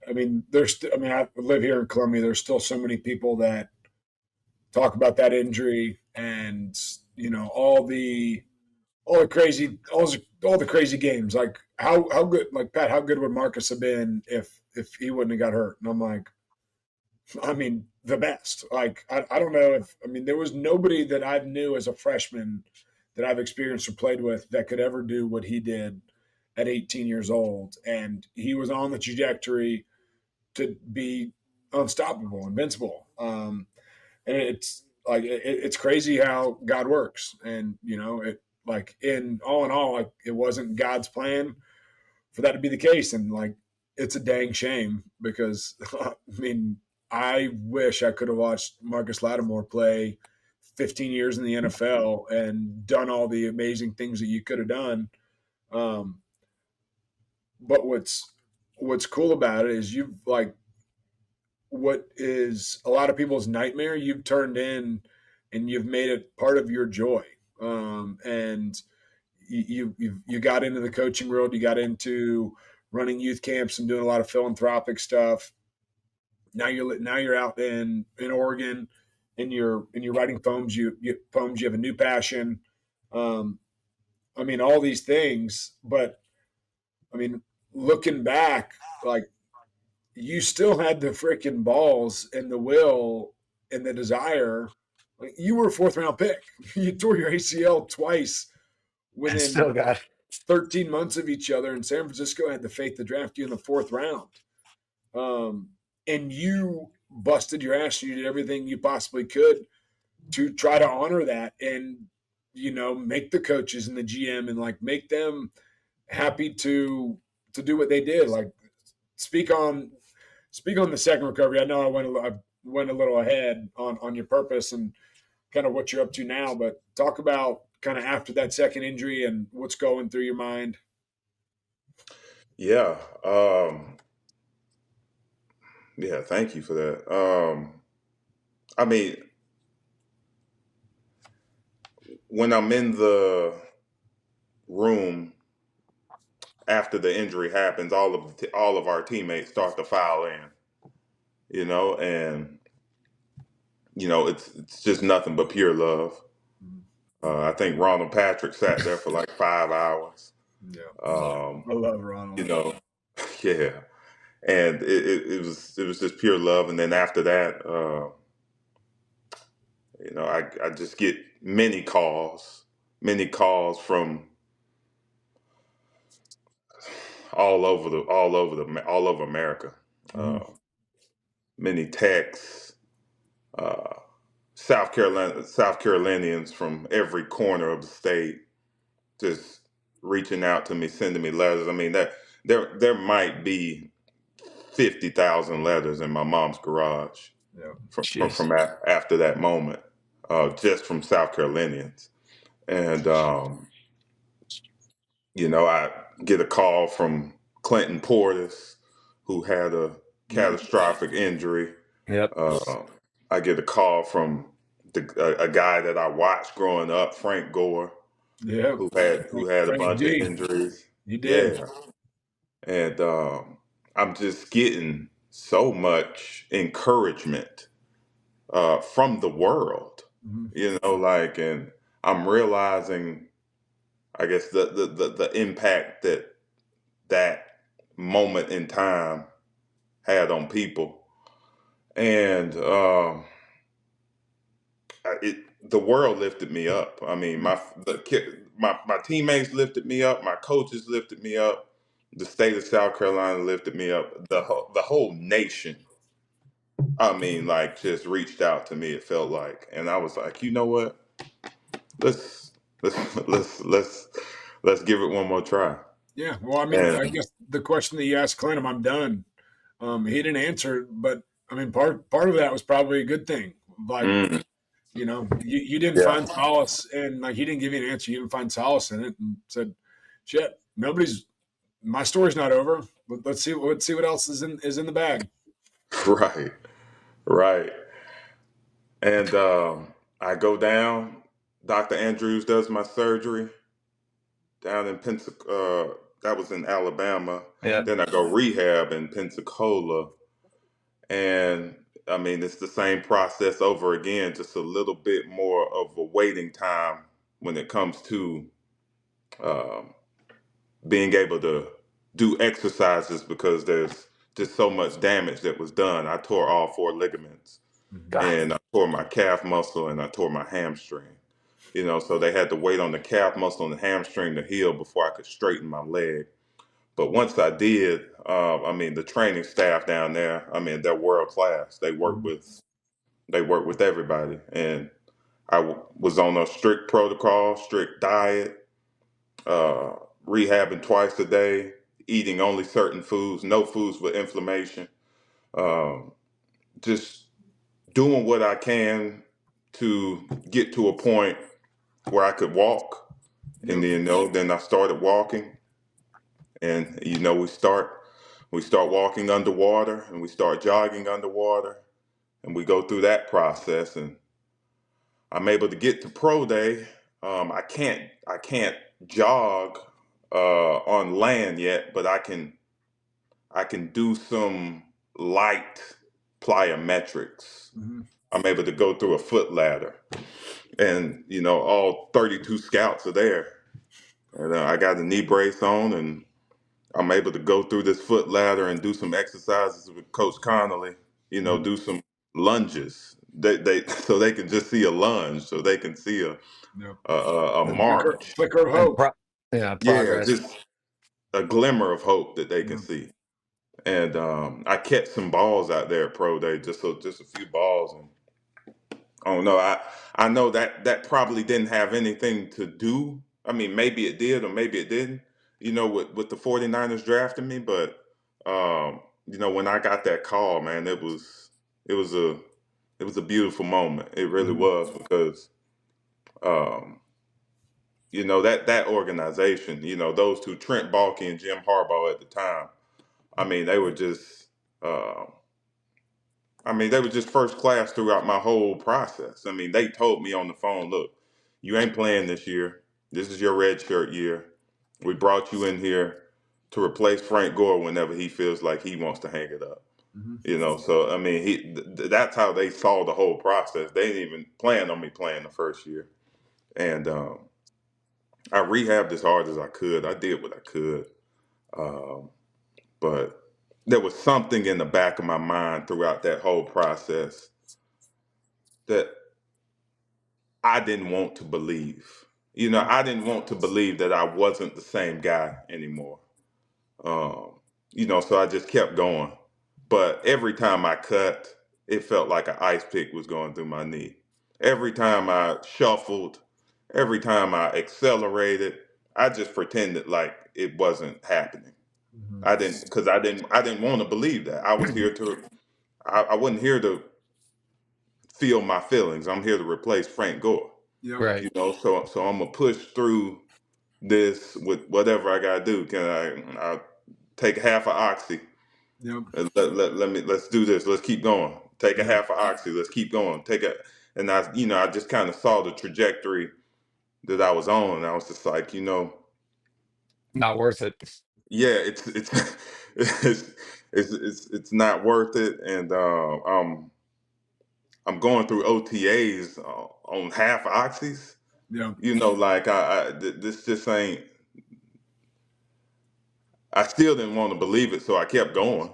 I mean, I live here in Columbia. There's still so many people that talk about that injury, and all the crazy games. Like how good, like Pat, how good would Marcus have been if he wouldn't have got hurt? And I'm like, I mean, the best. Like I don't know if there was nobody that I knew as a freshman that I've experienced or played with that could ever do what he did at 18 years old, and he was on the trajectory to be unstoppable, invincible. And it's crazy how God works, and it like in all, like it wasn't God's plan for that to be the case, and like it's a dang shame because I wish I could have watched Marcus Lattimore play 15 years in the NFL and done all the amazing things that you could have done. But what's cool about it is you've like what is a lot of people's nightmare, you've turned in and you've made it part of your joy. And you got into the coaching world, you got into running youth camps and doing a lot of philanthropic stuff. Now you're out in Oregon and you're writing poems. You have a new passion. All these things, but looking back, like you still had the freaking balls and the will and the desire. Like you were a 4th-round pick. You tore your ACL twice I still within got 13 months of each other, and San Francisco had the faith to draft you in the 4th round. And you busted your ass. You did everything you possibly could to try to honor that and, make the coaches and the GM and like make them happy to do what they did. Like speak on the second recovery. I know I went a little ahead on your purpose and kind of what you're up to now, but talk about kind of after that second injury and what's going through your mind. Yeah. Yeah, thank you for that. When I'm in the room after the injury happens, all of our teammates start to file in, and it's just nothing but pure love. I think Ronald Patrick sat there for like 5 hours. Yeah, I love Ronald. Yeah, and it was just pure love. And then after that, I just get many calls from all over America. Many texts. South Carolinians from every corner of the state just reaching out to me, sending me letters. That there might be 50,000 letters in my mom's garage from after that moment, just from South Carolinians. And I get a call from Clinton Portis, who had a catastrophic injury. Yep. I get a call from a guy that I watched growing up, Frank Gore, who had a bunch of injuries. You did. Yeah, and I'm just getting so much encouragement from the world, and I'm realizing, I guess, the impact that moment in time had on people, and the world lifted me up. My teammates lifted me up, my coaches lifted me up, the state of South Carolina lifted me up, the whole nation. Just reached out to me. It felt like, and I was like, you know what? Let's let's let's let's give it one more try. Yeah. Well, I mean, And I guess the question that you asked Clem, I'm done. He didn't answer, but I mean, part of that was probably a good thing. Like, mm, you didn't yeah, find solace, and like he didn't give you an answer. You didn't find solace in it, and said, "Shit, my story's not over. Let's see what else is in the bag." right, right. And I go down. Dr. Andrews does my surgery down in Pensacola. That was in Alabama. Yeah. Then I go rehab in Pensacola, and I mean it's the same process over again, just a little bit more of a waiting time when it comes to um, being able to do exercises because there's just so much damage that was done. I tore all four ligaments, God. and I tore my calf muscle and I tore my hamstring. So they had to wait on the calf muscle and the hamstring to heal before I could straighten my leg. But once I did, I mean, the training staff down there, I mean, they're world class. They work with everybody, and was on a strict protocol, strict diet, uh, rehabbing twice a day, eating only certain foods, no foods with inflammation, um, just doing what I can to get to a point where I could walk. And Yep. then I started walking, and we start walking underwater, and we start jogging underwater, and we go through that process, and I'm able to get to pro day. I can't jog on land yet, but I can do some light plyometrics. Mm-hmm. I'm able to go through a foot ladder, and all 32 scouts are there, and I got a knee brace on, and I'm able to go through this foot ladder and do some exercises with Coach Connolly. Do some lunges. They so they can just see a lunge, so they can see Yep. a The flicker, march. flicker of hope. Yeah, Yeah, progress. just a glimmer of hope that they can Yeah. see. And I catch some balls out there at pro day, just a few balls, and I don't know. I know that probably didn't have anything to do. I mean, maybe it did or maybe it didn't. With the 49ers drafting me, but when I got that call, man, it was a beautiful moment. It really Mhm. was because um, that organization, those two, Trent Baalke and Jim Harbaugh at the time. I mean, they were just. Uh, they were just first class throughout my whole process. I mean, they told me on the phone, look, you ain't playing this year. This is your red shirt year. We brought you in here to replace Frank Gore whenever he feels like he wants to hang it up. Mhm. So I mean, that's how they saw the whole process. They didn't even plan on me playing the first year. And I rehabbed as hard as I could. I did what I could. Um, but there was something in the back of my mind throughout that whole process that I didn't want to believe. I didn't want to believe that I wasn't the same guy anymore. Um, so I just kept going. But every time I cut, it felt like an ice pick was going through my knee. Every time I shuffled, every time I accelerated, I just pretended like it wasn't happening. Mhm. I didn't want to believe that. I wasn't here to feel my feelings. I'm here to replace Frank Gore. Yep. Right. So I'm gonna push through this with whatever I gotta do. Can I take half of oxy? Yep. Let's do this. Let's keep going. Take a Yep. half of oxy. Let's keep going. And I just kind of saw the trajectory that I was on, and I was just like, Not worth it. yeah, it's it's not worth it, and I'm going through OTAs on half oxys. Yep. Like this just ain't. I still didn't want to believe it, so I kept going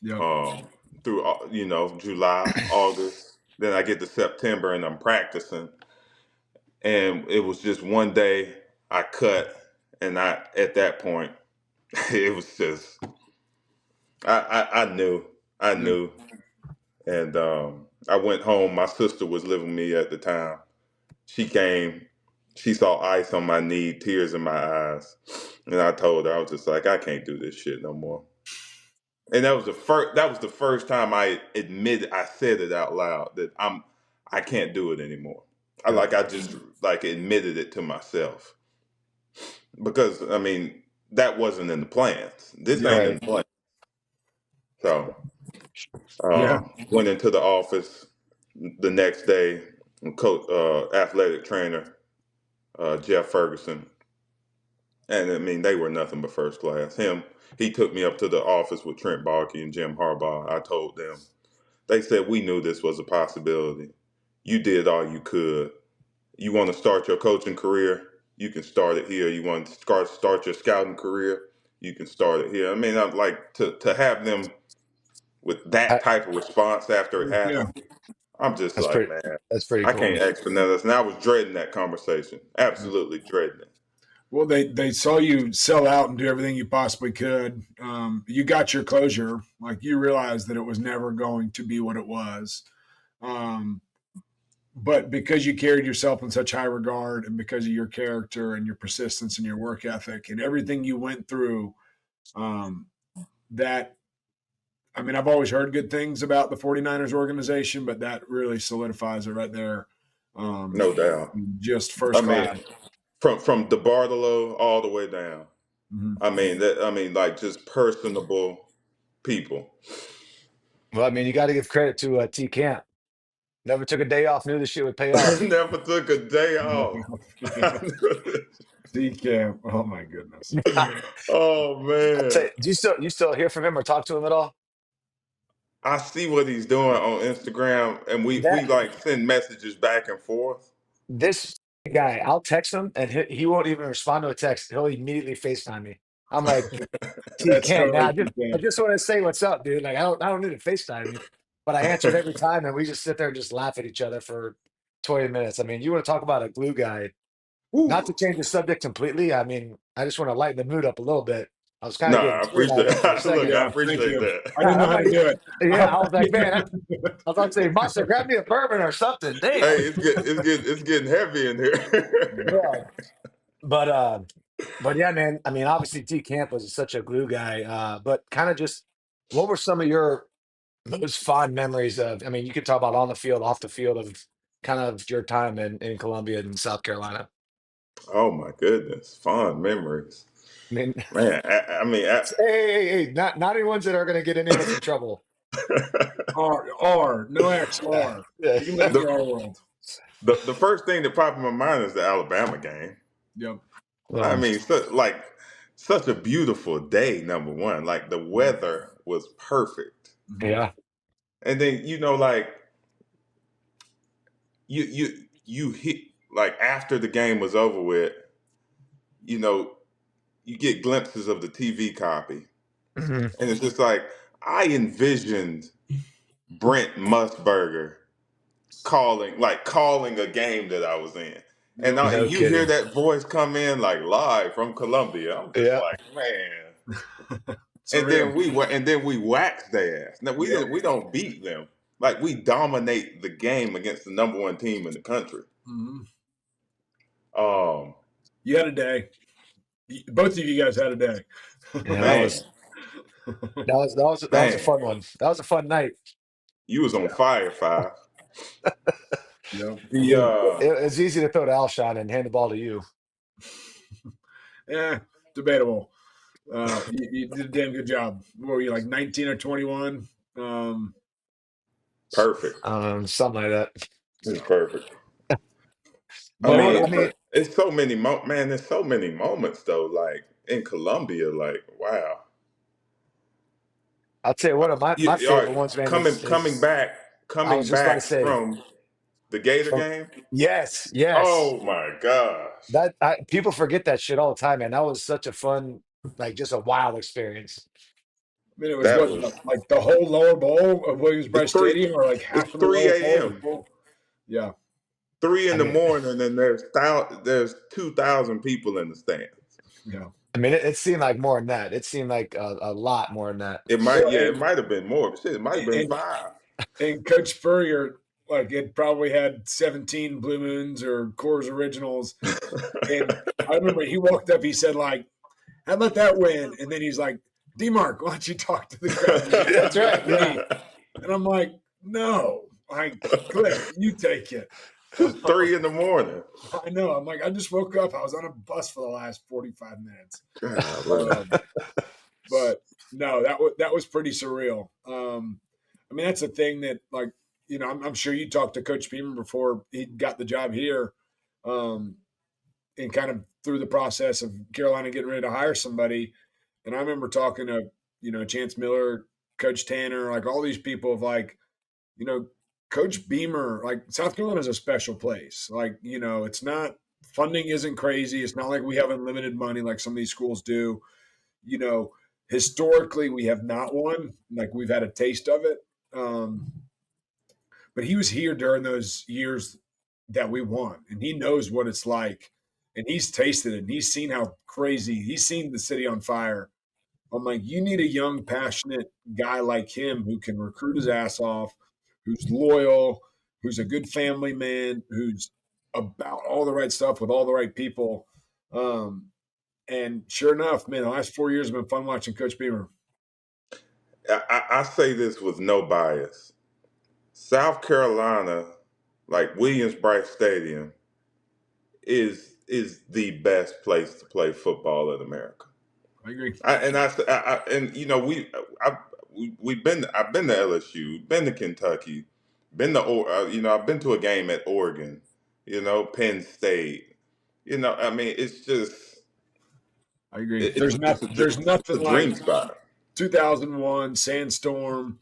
Yep. um, through July, August. Then I get to September, and I'm practicing, and it was just one day I cut, and at that point it was just I Yep. knew, and I went home. My sister was living with me at the time. She came, She saw ice on my knee, tears in my eyes, and I told her, I was just like, I can't do this shit no more. And that was the first. That was the first time I admitted. I said it out loud that I can't do it anymore. I just like admitted it to myself because I mean that wasn't in the plans. This ain't in Right. the plan. So Yeah. went into the office the next day. And coach, athletic trainer Jeff Ferguson, and I mean they were nothing but first class. He took me up to the office with Trent Baalke and Jim Harbaugh. I told them. They said we knew this was a possibility. You did all you could. You want to start your coaching career? You can start it here. You want to start your scouting career? You can start it here. I mean, I'd like to have them with that type of response after it Yeah. happened. I'm just That's like, pretty. man, That's pretty I cool. can't ask for nothing else. And I was dreading that conversation. Absolutely dreading it. Well, they saw you sell out and do everything you possibly could. You got your closure. Like you realized that it was never going to be what it was. But because you carried yourself in such high regard and because of your character and your persistence and your work ethic and everything you went through, that I mean, I've always heard good things about the 49ers organization, but that really solidifies it right there. No doubt. Just I first mean, class. from DeBartolo all the way down. Mhm. I mean, like just personable people. Well, I mean, you got to give credit to T Camp. Never took a day off. Knew this shit would pay off. Never took a day off. Decamp. Oh my goodness. Oh I'll tell man. you, do you still hear from him or talk to him at all? I see what he's doing on Instagram and we That like send messages back and forth. this guy, I'll text him and he won't even respond to a text. He'll immediately FaceTime me. I'm like, T That's Camp, man, totally I Decamp. just want to say what's up, dude. Like, I don't need to FaceTime you, but I answered every time, and we just sit there and just laugh at each other for 20 minutes. I mean, you want to talk about a glue guy? Not Woo. to change the subject completely. I mean, I just want to lighten the mood up a little bit. I was kind Nah, of getting I teary-eyed appreciate there for a look, second. I Yeah, thank appreciate you. that. I didn't know I'm how to like, do it. yeah, I was like, man, I was about to say, Monster, grab me a bourbon or something. Hey, Damn. it's getting heavy in here. Yeah. But yeah, man. I mean, obviously T Camp was such a glue guy. But kind of just what were some of your most fond memories of? I mean, you could talk about on the field, off the field of kind of your time in Columbia and South Carolina. Oh my goodness, fond memories, I mean, man. I mean, hey, not any ones that are going to get any of us in trouble. R, no X, R. Yeah. You can live in the, your own world. the first thing that popped in my mind is the Alabama game. Yep. I Well, mean, such a beautiful day. Number one, like the weather was perfect, yeah. and then like you hit like after the game was over with, you know, you get glimpses of the TV copy, Mhm. and it's just like I envisioned Brent Musburger calling a game that I was in. And Yep. No you hear kidding. that voice come in like live from Columbia. I'm just Yeah. like, man. Surreal. And then we waxed their ass. Now Yep. we don't beat them. Like we dominate the game against the number one team in the country. Mhm. Um You had a day. Both of you guys had a day. Yeah, man, that was a man, fun one. That was a fun night. you was on fire, Five. Yep. The It's easy to throw to Alshon and hand the ball to you. Yeah, debatable. You did a damn good job. What were you, like 19 or 21? perfect. Something like that. It's perfect. I But But mean, I mean, it's so many man. There's so many moments though. Like in Columbia, like wow. I'll tell you one of my All favorite right, ones, man, is I was coming just about to back say from the Gator from game. yes. Oh my gosh, People forget that shit all the time, man. That was such a fun, like just a wild experience. I mean, it was that what, was like the whole lower bowl of Williams-Brice it's three. Stadium, or like It's half of the three lower bowl was a.m. full? Yeah. 3 I in the mean, morning, and there's 2,000 people in the stands. Yeah. it seemed like more than that. It seemed like a lot more than that. It Well, might, yeah, it might have been more. Shit, it might have been and, five. and Coach Spurrier, Like it probably had 17 Blue Moons or Coors Originals. And I remember he walked up, he said, like, how about that win? And then he's like, D-Mark, why don't you talk to the crowd? That's right. Yeah. And I'm like, no, like, Cliff, you take it. It's 3 in the morning. I know. I'm like, I just woke up. I was on a bus for the last 45 minutes. But no, that was pretty surreal. I mean, that's a thing that, like, you know, I'm sure you talked to Coach Beamer before he got the job here, and kind of through the process of Carolina getting ready to hire somebody. And I remember talking to, you know, Chance Miller, Coach Tanner, like all these people of like, you know, Coach Beamer, like South Carolina is a special place. Like, you know, it's not, funding isn't crazy. It's not like we have unlimited money like some of these schools do. You know, historically we have not won. Like we've had a taste of it. But he was here during those years that we won, and he knows what it's like, and he's tasted it, and he's seen how crazy, he's seen the city on fire. I'm like, you need a young, passionate guy like him who can recruit his ass off, who's loyal, who's a good family man, who's about all the right stuff with all the right people. And sure enough, man, the last 4 years have been fun watching Coach Beamer. I say this with no bias. South Carolina, like Williams-Brice Stadium, is the best place to play football in America. I agree. And you know we've been, I've been to LSU, been to Kentucky, been to you know, I've been to a game at Oregon, you know, Penn State. You know, I mean, it's just, I agree. There's nothing like dream spot. 2001 Sandstorm.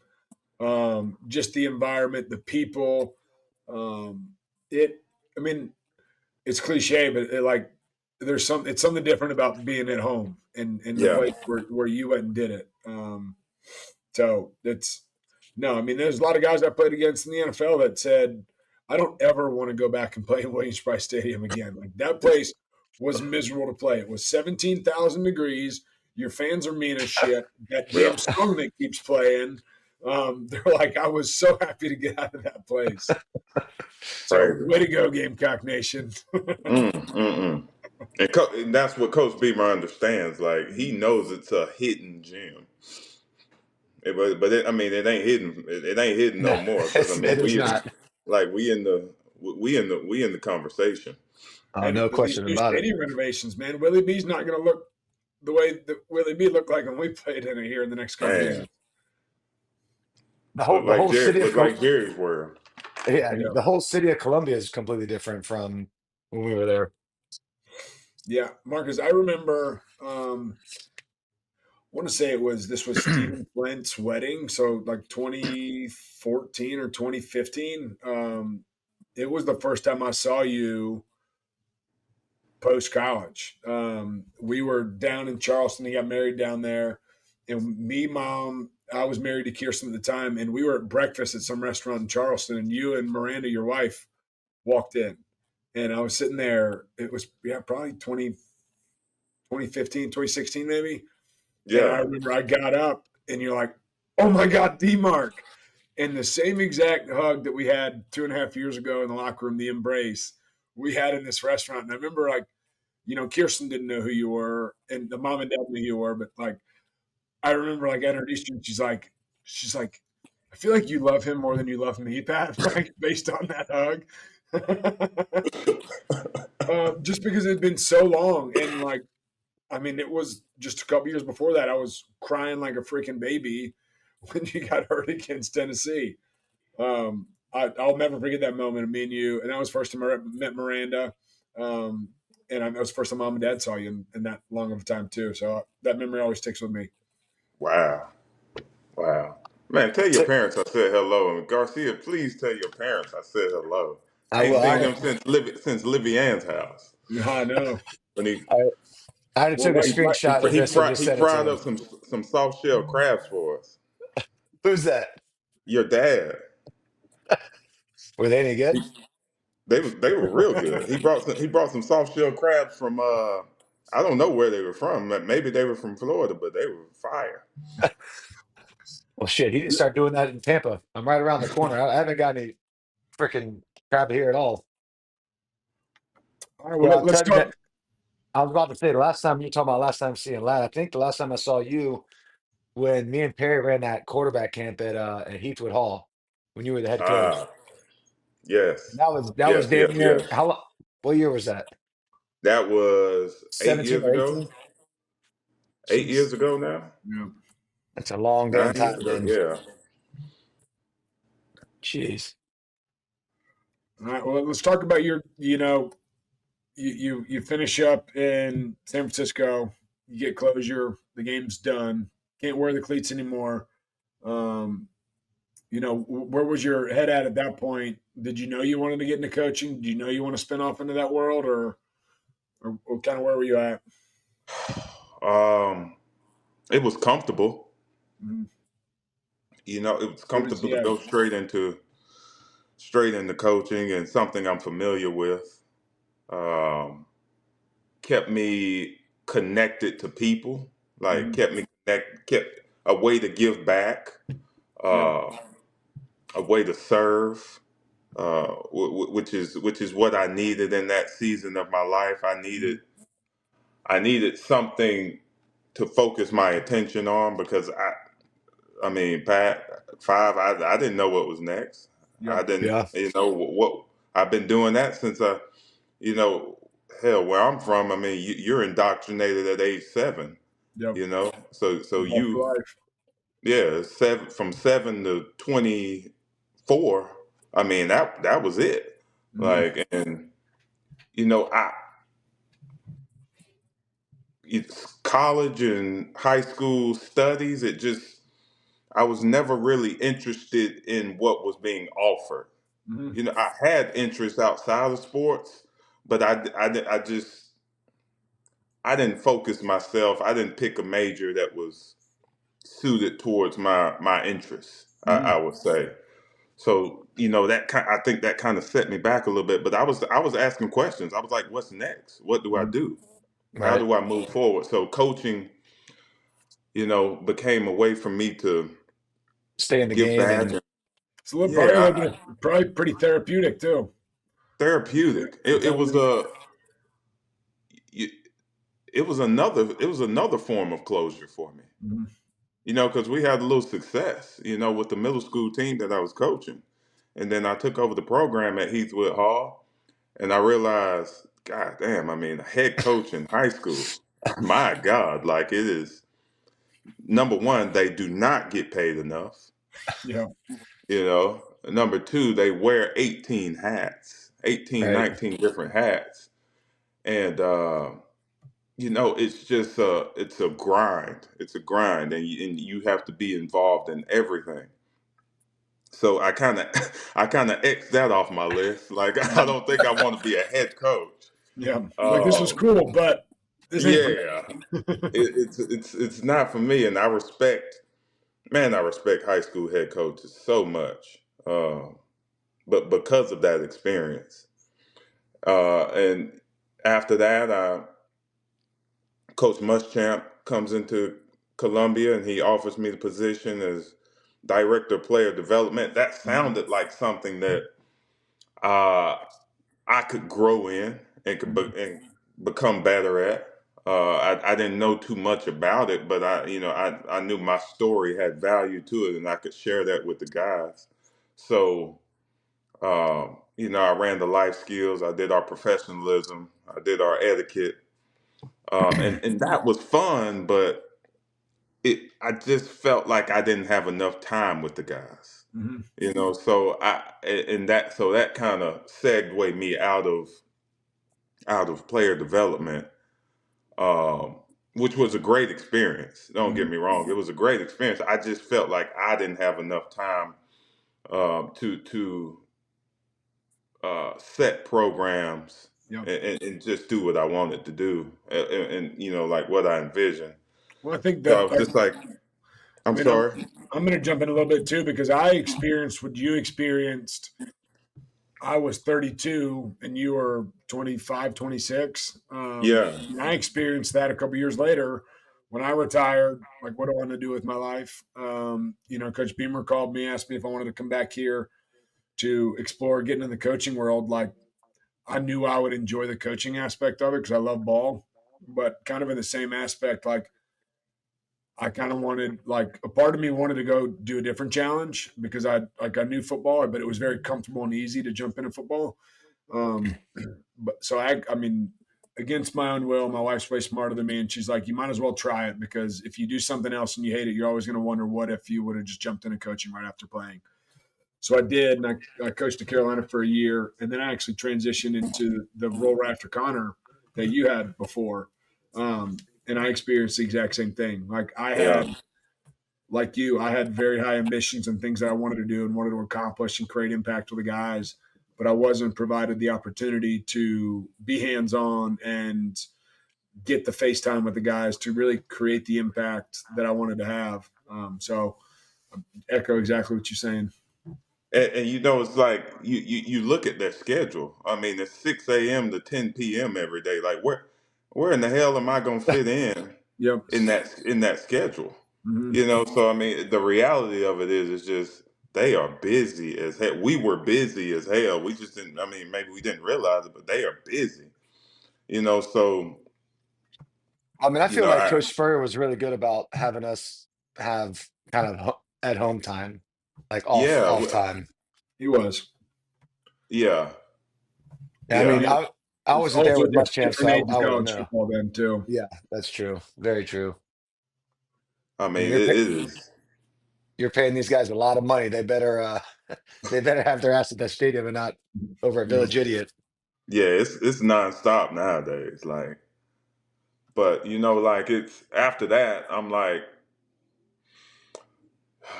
Just the environment, the people. I mean, it's cliche, but it's something different about being at home and the place where you went and did it. So I mean, there's a lot of guys I played against in the NFL that said, I don't ever want to go back and play in Williams-Brice Stadium again. Like that place was miserable to play. It was 17,000 degrees. Your fans are mean as shit. That damn song that keeps playing. They're like, I was so happy to get out of that place. So way to go, Gamecock Nation. And that's what Coach Beamer understands. Like he knows it's a hidden gem. But it ain't hidden. It ain't hidden no more. I mean, we in the conversation. No question about it. Stadium renovations, man. Willie B's not going to look the way that Willie B looked like when we played in it here in the next couple of years. The whole city of like Jerry's World. Yeah, the whole city of Columbia is completely different from when we were there. Yeah, Marcus, I remember. I want to say this was Stephen Flint's wedding, so like 2014 or 2015. It was the first time I saw you post college. We were down in Charleston. He got married down there, and me, Mom, I was married to Kirsten at the time, and we were at breakfast at some restaurant in Charleston, and you and Miranda, your wife, walked in, and I was sitting there. It was probably 2015, 2016 maybe. Yeah. And I remember I got up, and you're like, oh my God, D-Mark. And the same exact hug that we had 2.5 years ago in the locker room, the embrace, we had in this restaurant. And I remember, like, you know, Kirsten didn't know who you were, and the mom and dad knew who you were, but like, I remember, like, I introduced you, and she's like, I feel like you love him more than you love me, Pat, like, based on that hug. Just because it had been so long. And, like, I mean, it was just a couple years before that, I was crying like a freaking baby when you got hurt against Tennessee. I'll never forget that moment of me and you. And that was the first time I met Miranda. And that was the first time Mom and Dad saw you in that long of a time, too. So that memory always sticks with me. Wow. Man, tell your parents I said hello. And Garcia, please tell your parents I said hello. I ain't seen them since Livy Ann's house. I know. I took a screenshot of this. He fried up some soft shell crabs for us. Who's that? Your dad. Were they any good? They were real good. He brought some soft shell crabs from I don't know where they were from. Maybe they were from Florida, but they were fire. Well, shit, he didn't start doing that in Tampa. I'm right around the corner. I haven't got any freaking crap here at all. All right, Yeah, well, I'll let's tell you talk. that. I was about to say the last time you're talking about last time seeing Lad. I think the last time I saw you when me and Perry ran that quarterback camp at Heathwood Hall when you were the head coach. Ah, yes, That was yes, damn yes, near yes. how what year was that? That was 17 or 18? 8 years Jeez. ago now. Yeah. That's a long damn 9 years time ago. then. Yeah. Jeez. All right, well, let's talk about your. You finish up in San Francisco. You get closure. The game's done. Can't wear the cleats anymore. Um, where was your head at that point? Did you know you wanted to get into coaching? Did you know you want to spin off into that world, or kind of where were you at? Um, it was comfortable. Mhm. It was Where does comfortable he to have? go straight into coaching and something I'm familiar with. Um, kept me connected to people, like Mhm. kept a way to give back, Yeah. uh, a way to serve, which is what I needed in that season of my life. Mhm. I needed something to focus my attention on because I mean, Pat, I didn't know what was next. I Yep. didn't, Yeah. what I've been doing that since you know, hell, where I'm from. I mean, you're indoctrinated at age 7. Yep. So Football for life. yeah, 7 from 7 to 24. I mean, that was it. Mhm. Like, and you know, I college and high school studies, I was never really interested in what was being offered. Mhm. I had interests outside of sports, but I didn't focus myself. I didn't pick a major that was suited towards my interests. I Mhm. would say. So I think that kind of set me back a little bit. But I was asking questions. I was like, "What's next? What do I Mhm. do? How Right. do I move forward?" So coaching, became a way for me to Stay in the give game back. and And It's a little, probably a yeah, little bit, probably pretty therapeutic too. therapeutic. It Telling was them. it it was another form of closure for me. Mhm. Because we had a little success, with the middle school team that I was coaching. And then I took over the program at Heathwood Hall, and I realized, God damn, I mean, a head coach in high school, my God, like it is, number one, they do not get paid enough. Yeah. Number two, they wear 18 hats, 18, right. 19 different hats. And, it's a grind. It's a grind, and you have to be involved in everything. So I kind of X that off my list. Like I Mhm. don't think I want to be a head coach. Yeah. Like this was Um, cool, but this ain't for yeah, me. it's not for me, and I respect high school head coaches so much. But because of that experience, and after that, Coach Muschamp comes into Columbia, and he offers me the position as director of player development. That Mhm. sounded like something that uh, I could grow in and Mhm. and become better at. I didn't know too much about it, but I knew my story had value to it, and I could share that with the guys. So I ran the life skills. I did our professionalism. I did our etiquette, and that was fun. But I just felt like I didn't have enough time with the guys. Mhm. So that kind of segued me out of player development, um, which was a great experience. Don't get Mhm. me wrong; it was a great experience. I just felt like I didn't have enough time to set programs Yeah. and just do what I wanted to do, and like what I envisioned. Well, I think So I that was just like, I I'm mean, sorry. I'm going to jump in a little bit too because I experienced what you experienced. I was 32 and you were 25, 26. Yeah, And I experienced that a couple years later when I retired. Like, what do I want to do with my life? Coach Beamer called me, asked me if I wanted to come back here to explore getting in the coaching world, like I knew I would enjoy the coaching aspect of it because I love ball, but kind of in the same aspect, like I kind of wanted, like a part of me wanted to go do a different challenge because I knew football, but it was very comfortable and easy to jump into football. But so I mean, against my own will, my wife's way smarter than me, and she's like, you might as well try it because if you do something else and you hate it, you're always going to wonder what if you would have just jumped into coaching right after playing. So I did, and I coached at Carolina for a year, and then I actually transitioned into the role right after Connor that you had before, and I experienced the exact same thing. Like I had, like you, I had very high ambitions and things that I wanted to do and wanted to accomplish and create impact with the guys, but I wasn't provided the opportunity to be hands-on and get the face time with the guys to really create the impact that I wanted to have. So I echo exactly what you're saying. And you know, it's like you look at their schedule. I mean, it's 6 a.m. to 10 p.m. every day. Like where in the hell am I gonna fit in Yep. in that schedule? Mm-hmm. You know, so I mean, the reality of it is just they are busy as hell. We were busy as hell. We just didn't. I mean, maybe we didn't realize it, but they are busy. You know, so I mean, I you feel know, like Coach Spurrier was really good about having us have kind of at home time, like off yeah, time. He was. yeah, I mean, yeah. I wasn't there Also with Muschamp, different age so I of wouldn't college know. football then too. Yeah, that's true. Very true. I I mean, mean, it is. you're paying these guys a lot of money. They better they better have their ass at that stadium and not over at Yeah. Village Idiot. Yeah, it's nonstop nowadays. Like, but you know, like it's after that, I'm like,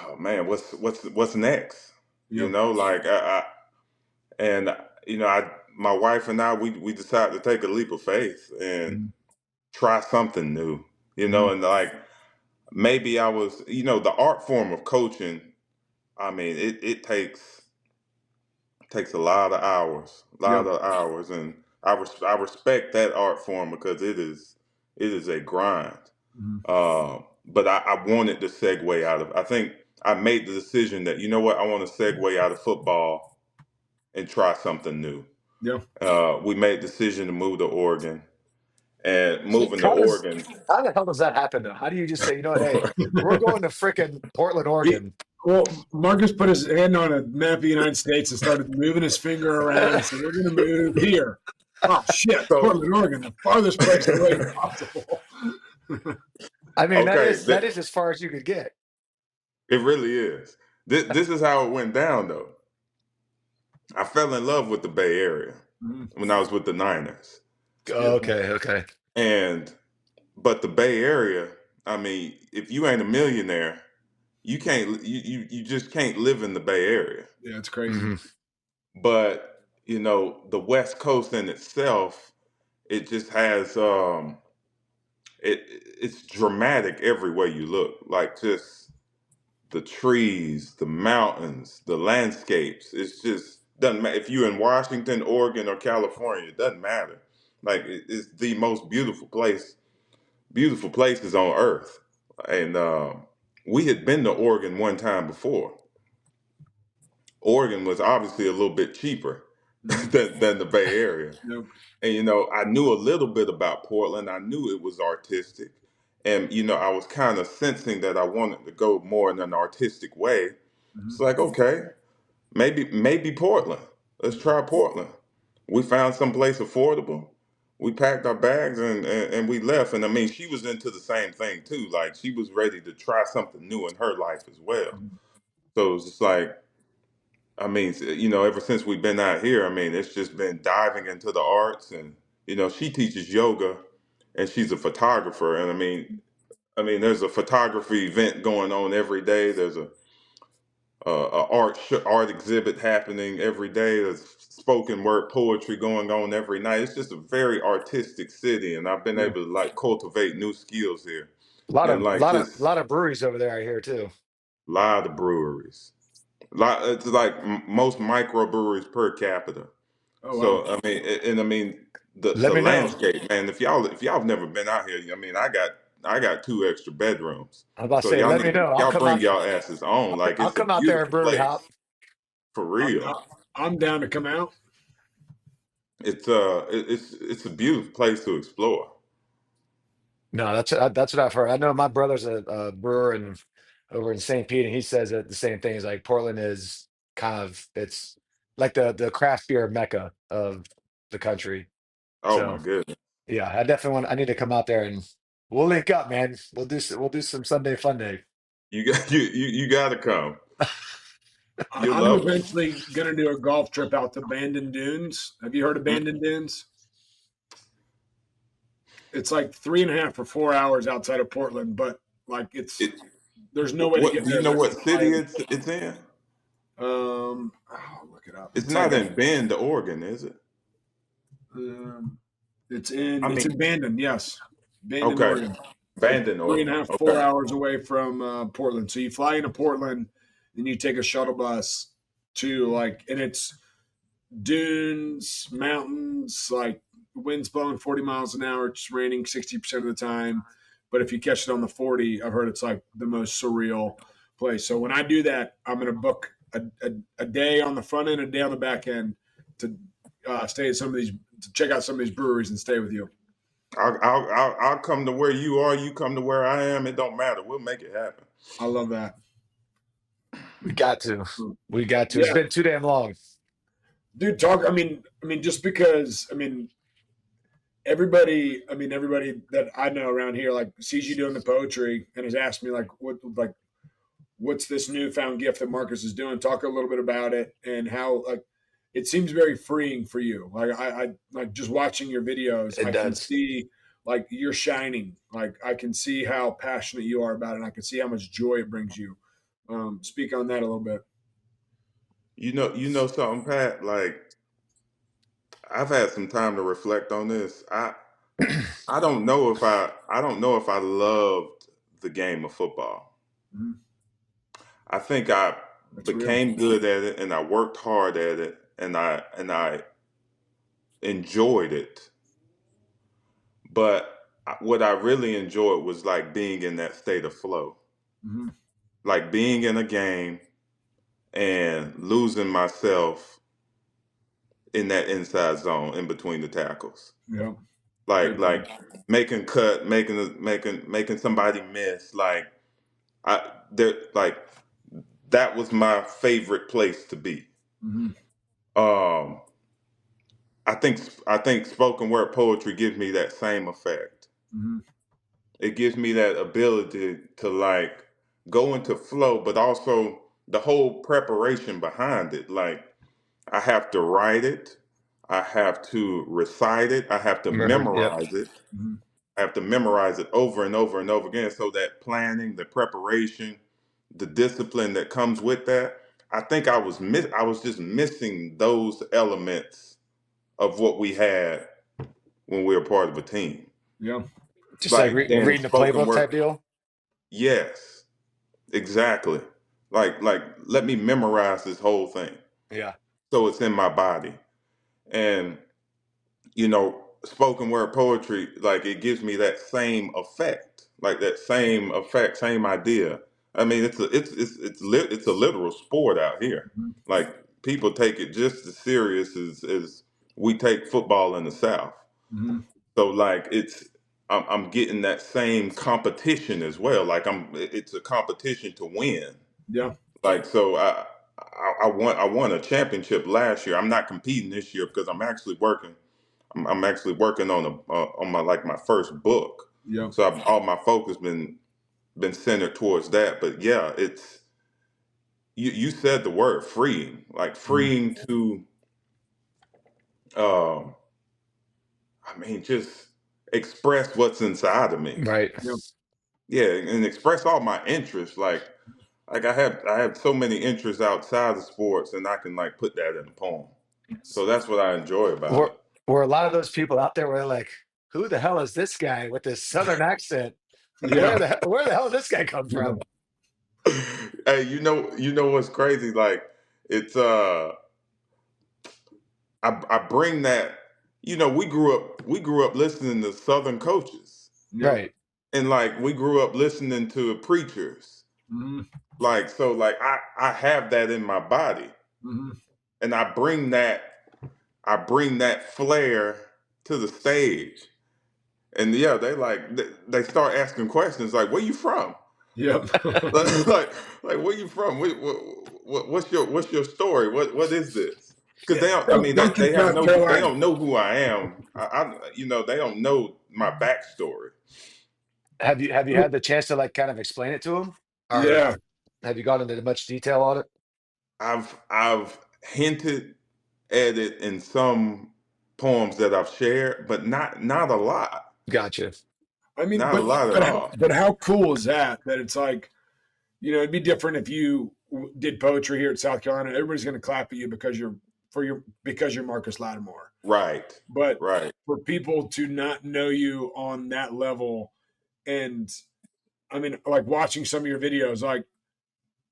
oh man, what's next? You Yep. know, like and you know, my wife and I we decided to take a leap of faith and Mm-hmm. try something new. You Mm-hmm. know, and like maybe I was, you know, the art form of coaching. I mean, it takes a Yep. lot of hours, and I respect that art form because it is a grind. Mm-hmm. But I wanted to segue out of. I think I made the decision that you know what I want to segue out of football and try something new. Yeah. We made the decision to move to Oregon, and moving to How does Oregon. how the hell does that happen though? How do you just say, you know what, hey, we're going to frickin' Portland, He, Oregon? well, Marcus put his hand on a map of the United States and started moving his finger around and said, we're going to move here. Oh, shit. So Portland, Oregon, the farthest place away possible. I mean, okay, that is as far as you could get. it really is. This is how it went down though. I fell in love with the Bay Area when I was with the Niners. Okay. And but the Bay Area, I mean, if you ain't a millionaire, you just can't live in the Bay Area. Yeah, it's crazy. Mm-hmm. But, you know, the West Coast in itself, it just has it's dramatic every way you look. Like just the trees, the mountains, the landscapes. It's just doesn't matter if you're in Washington, Oregon, or California. It doesn't matter. Like it's the most beautiful places on Earth. And we had been to Oregon one time before. Oregon was obviously a little bit cheaper than the Bay Area. Yep. And you know, I knew a little bit about Portland. I knew it was artistic. And you know, I was kind of sensing that I wanted to go more in an artistic way. It's like, okay, maybe Portland. Let's try Portland. We found some place affordable. We packed our bags and we left. And I mean, she was into the same thing too. Like she was ready to try something new in her life as well. So it was just like, I mean, you know, ever since we've been out here, I mean, it's just been diving into the arts. And you know, she teaches yoga and she's a photographer. And there's a photography event going on every day. There's art exhibit happening every day. There's spoken word poetry going on every night. It's just a very artistic city, and I've been Yeah. able to like cultivate new skills here, A lot and of like just lot of breweries over there, I hear too. lot of breweries. It's like most microbreweries per capita. Oh, wow. So I mean, and I mean Let the me know. landscape, man. If y'all have never been out here, I mean, I got two extra bedrooms. I was about to So say, y'all let me need know. y'all bring y'all asses on. Like I'll it's a come out there and beautiful brewery hop. place. For real. I'm down to come out. It's a beautiful place to explore. No, that's what I've heard. I know my brother's a brewer and over in St. Pete, and he says that the same thing is like Portland is kind of it's like the craft beer mecca of the country. Oh my So goodness. yeah, I need to come out there and we'll link up, man. We'll do some Sunday fun day. You got to come. You'll I'm love it. eventually going to do a golf trip out to Bandon Dunes. Have you heard of Bandon Dunes? It's like 3.5 or 4 hours outside of Portland, but like there's no way to get Do there. you know what city it's in? I'll look it up. It's not in Bend, Oregon, is it? It's in Bandon, yes. Bandon, Okay. Oregon. Bandon, Oregon. 3.5, 4 hours away from Portland. So you fly into Portland, and you take a shuttle bus to and it's dunes, mountains, like winds blowing 40 miles an hour. It's raining 60% of the time. But if you catch it on the 40, I've heard it's like the most surreal place. So when I do that, I'm going to book a day on the front end, a day on the back end to stay at to check out some of these breweries and stay with you. I'll come to where you are. You come to where I am. It don't matter. We'll make it happen. I love that. We got to. Yeah. It's been too damn long. Dude, just because everybody that I know around here like sees you doing the poetry and has asked me what's this newfound gift that Marcus is doing? Talk a little bit about it and how it seems very freeing for you. Like I like just watching your videos. Can see like you're shining. Like I can see how passionate you are about it, and I can see how much joy it brings you. Speak on that a little bit. You know something, Pat? Like I've had some time to reflect on this. I don't know if I loved the game of football. Mm-hmm. I think I became good at it, and I worked hard at it, and I enjoyed it. But what I really enjoyed was like being in that state of flow, like being in a game and losing myself in that inside zone in between the tackles. Yeah. Like making making somebody miss. That was my favorite place to be. I think spoken word poetry gives me that same effect. It gives me that ability to like go into flow, but also the whole preparation behind it. Like I have to write it, I have to recite it, I have to memorize it. I have to memorize it over and over and over again. So that planning, the preparation, the discipline that comes with that, I think I was just missing those elements of what we had when we were part of a team. Yeah. Just like reading the playbook type deal? Yes, exactly. Like let me memorize this whole thing. Yeah. So it's in my body. And, spoken word poetry, like it gives me that same effect, same idea. I mean, it's a literal sport out here. Like people take it just as serious as we take football in the South. So like I'm getting that same competition as well. Like it's a competition to win. Yeah. Like so I won a championship last year. I'm not competing this year because I'm actually working. I'm actually working on my first book. Yeah. So all my focus been centered towards that. But yeah, it's you said the word freeing, like freeing to just express what's inside of me. Right. Yeah, and express all my interests. Like I have so many interests outside of sports, and I can like put that in a poem. So that's what I enjoy about it. Were a lot of those people out there were like, who the hell is this guy with this Southern accent? Yeah. Where the hell did this guy come from? Hey, you know what's crazy? Like it's I bring that. We grew up listening to Southern coaches, Right? and like we grew up listening to preachers. Like so, like I have that in my body. Mm-hmm. and I bring that flair to the stage. And yeah, they start asking questions like, "Where you from?" Yep. like, where you from? What's your story? What is this? Because they don't. I mean, Don't they keep have North no. They Carolina. don't know who I am. They don't know my backstory. Have you had the chance to like kind of explain it to him, or Yeah. have you gone into much detail on it? I've hinted at it in some poems that I've shared, but not a lot. Gotcha. I mean, Not a lot at all. but how cool is that? That it's like, it'd be different if you did poetry here at South Carolina. Everybody's going to clap at you because you're Marcus Lattimore. Right. But Right. for people to not know you on that level, and I mean, like watching some of your videos, like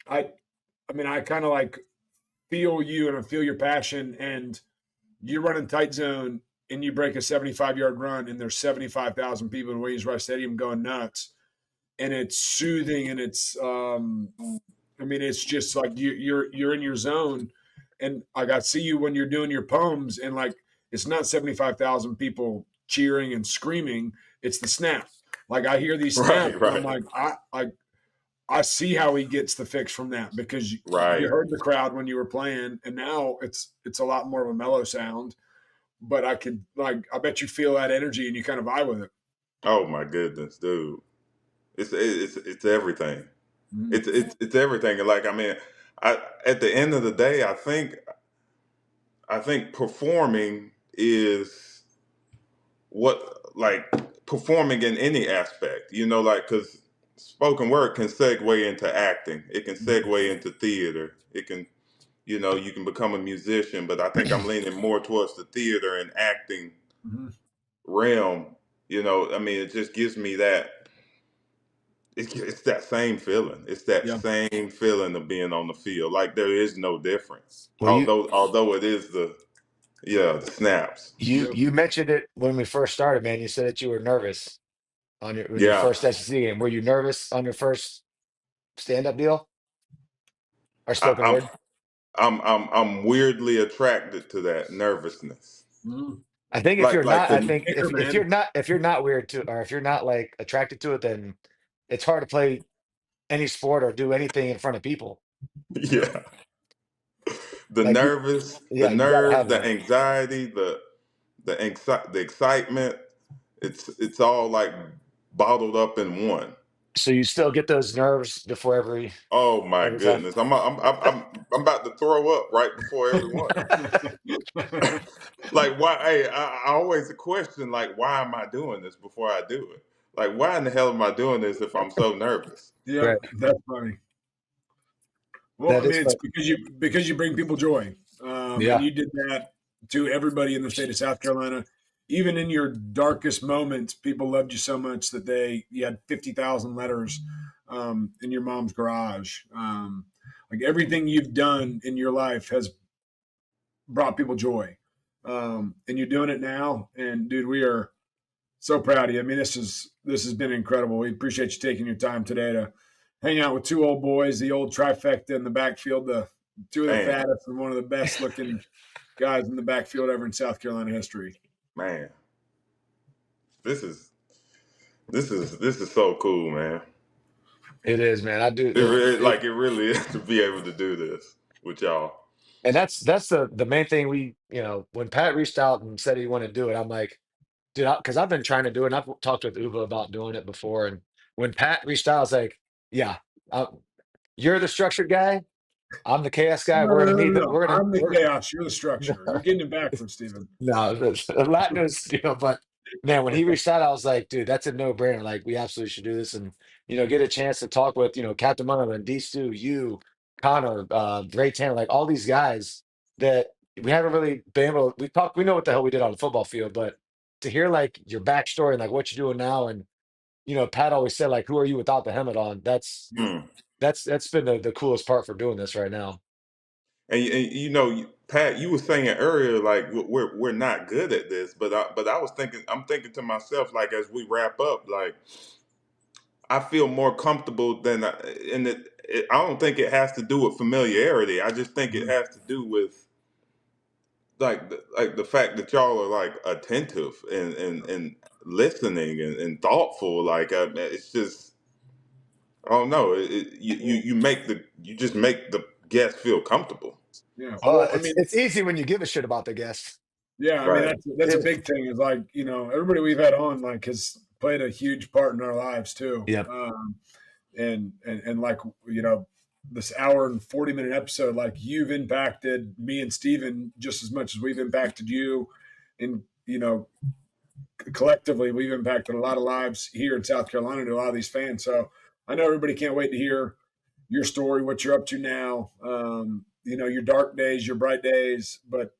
I, I mean, I kind of like feel you and I feel your passion, and you run in tight zone and you break a 75-yard run, and there's 75,000 people in Williams-Brice Stadium going nuts, and it's soothing, and it's I mean, it's just like you're in your zone, and like I see you when you're doing your poems, and like it's not 75,000 people cheering and screaming; it's the snap. Like I hear these snaps, Right. and I'm Right. like, I see how he gets the fix from that, because you Right. heard the crowd when you were playing, and now it's a lot more of a mellow sound. But I bet you feel that energy and you kind of vibe with it. Oh my goodness, dude! It's everything. Mm-hmm. It's everything. And like, I mean, at the end of the day, I think performing is what, like, performing in any aspect. Like, because spoken word can segue into acting. It can segue into theater. It can, you can become a musician. But I think I'm leaning more towards the theater and acting Mm-hmm. realm. I mean, it just gives me that. It's that same feeling. It's that Yeah. same feeling of being on the field. Like, there is no difference. Well, Although it is the snaps. you Yep. you mentioned it when we first started, man. You said that you were nervous on your Yeah, first SEC game. Were you nervous on your first stand up deal or I, spoken I'm word? I'm weirdly attracted to that nervousness. Mm-hmm. I think if Like you're like not, I the think Kicker, if man. you're not weird to, or if you're not like attracted to it, then it's hard to play any sport or do anything in front of people. Yep. yeah, the Like, nervous, the yeah, you got to nerves, have the that. anxiety, the excitement. It's all like bottled up in one. So you still get those nerves before Oh my every time. goodness, I'm about to throw up right before everyone. Like, why? Hey, I always question, like, why am I doing this before I do it? Like, why in the hell am I doing this if I'm so nervous? Yep. Right. That's funny. Well, I That mean, is it's fun. because you bring people joy, and Yeah. you did that to everybody in the state of South Carolina. Even in your darkest moments, people loved you so much that you had 50,000 letters in your mom's garage. Like everything you've done in your life has brought people joy, and you're doing it now. And dude, we are so proud of you. I mean, this has been incredible. We appreciate you taking your time today to hang out with two old boys, the old trifecta in the backfield, the two of the Man, fattest and one of the best looking guys in the backfield ever in South Carolina history. man, this is this is so cool, man. It is, man. I do. It really is to be able to do this with y'all. And that's the main thing. When Pat reached out and said he wanted to do it, I'm like, dude, because I've been trying to do it, and I've talked with Uva about doing it before. And when Pat reached out, I was like, yeah, uh, you're the structured guy. I'm the chaos guy. No, We're no, gonna no, no, meet. no. We're gonna. I'm the chaos. You're the structure. You're getting it backwards, Stephen. No, Latin is, but man, when he reached out, I was like, dude, that's a no-brainer. Like, we absolutely should do this and, get a chance to talk with, Captain Munro and D Stu, you, Connor, Ray Tanner, like all these guys that we haven't really been able we know what the hell we did on the football field, but to hear like your backstory and like what you're doing now, and Pat always said, like, who are you without the helmet on? That's Yep. Hmm. that's been the coolest part for doing this right now. And Pat, you were saying earlier, like, we're not good at this, but I was thinking, I'm thinking to myself, like, as we wrap up, like, I feel more comfortable than I don't think it has to do with familiarity. I just think it has to do with like the fact that y'all are like attentive and listening and thoughtful. Like it's just I don't know. You just make the guest feel comfortable. Yeah. Well, Well, I mean, it's easy when you give a shit about the guests. yeah, I mean Right. that's a big thing. Is like everybody we've had on like has played a huge part in our lives too. Yep. And like this hour and 40-minute episode, like you've impacted me and Steven just as much as we've impacted you, and collectively we've impacted a lot of lives here in South Carolina to a lot of these fans. So I know everybody can't wait to hear your story, what you're up to now. Your dark days, your bright days, but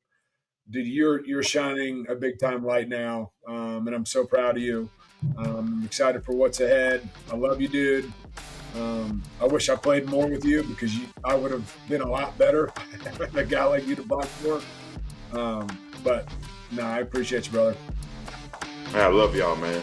dude, you're shining a big time light now, and I'm so proud of you. I'm excited for what's ahead. I love you, dude. I wish I played more with you because I would have been a lot better a guy like you to block for. But no, I appreciate you, brother. I love y'all, man.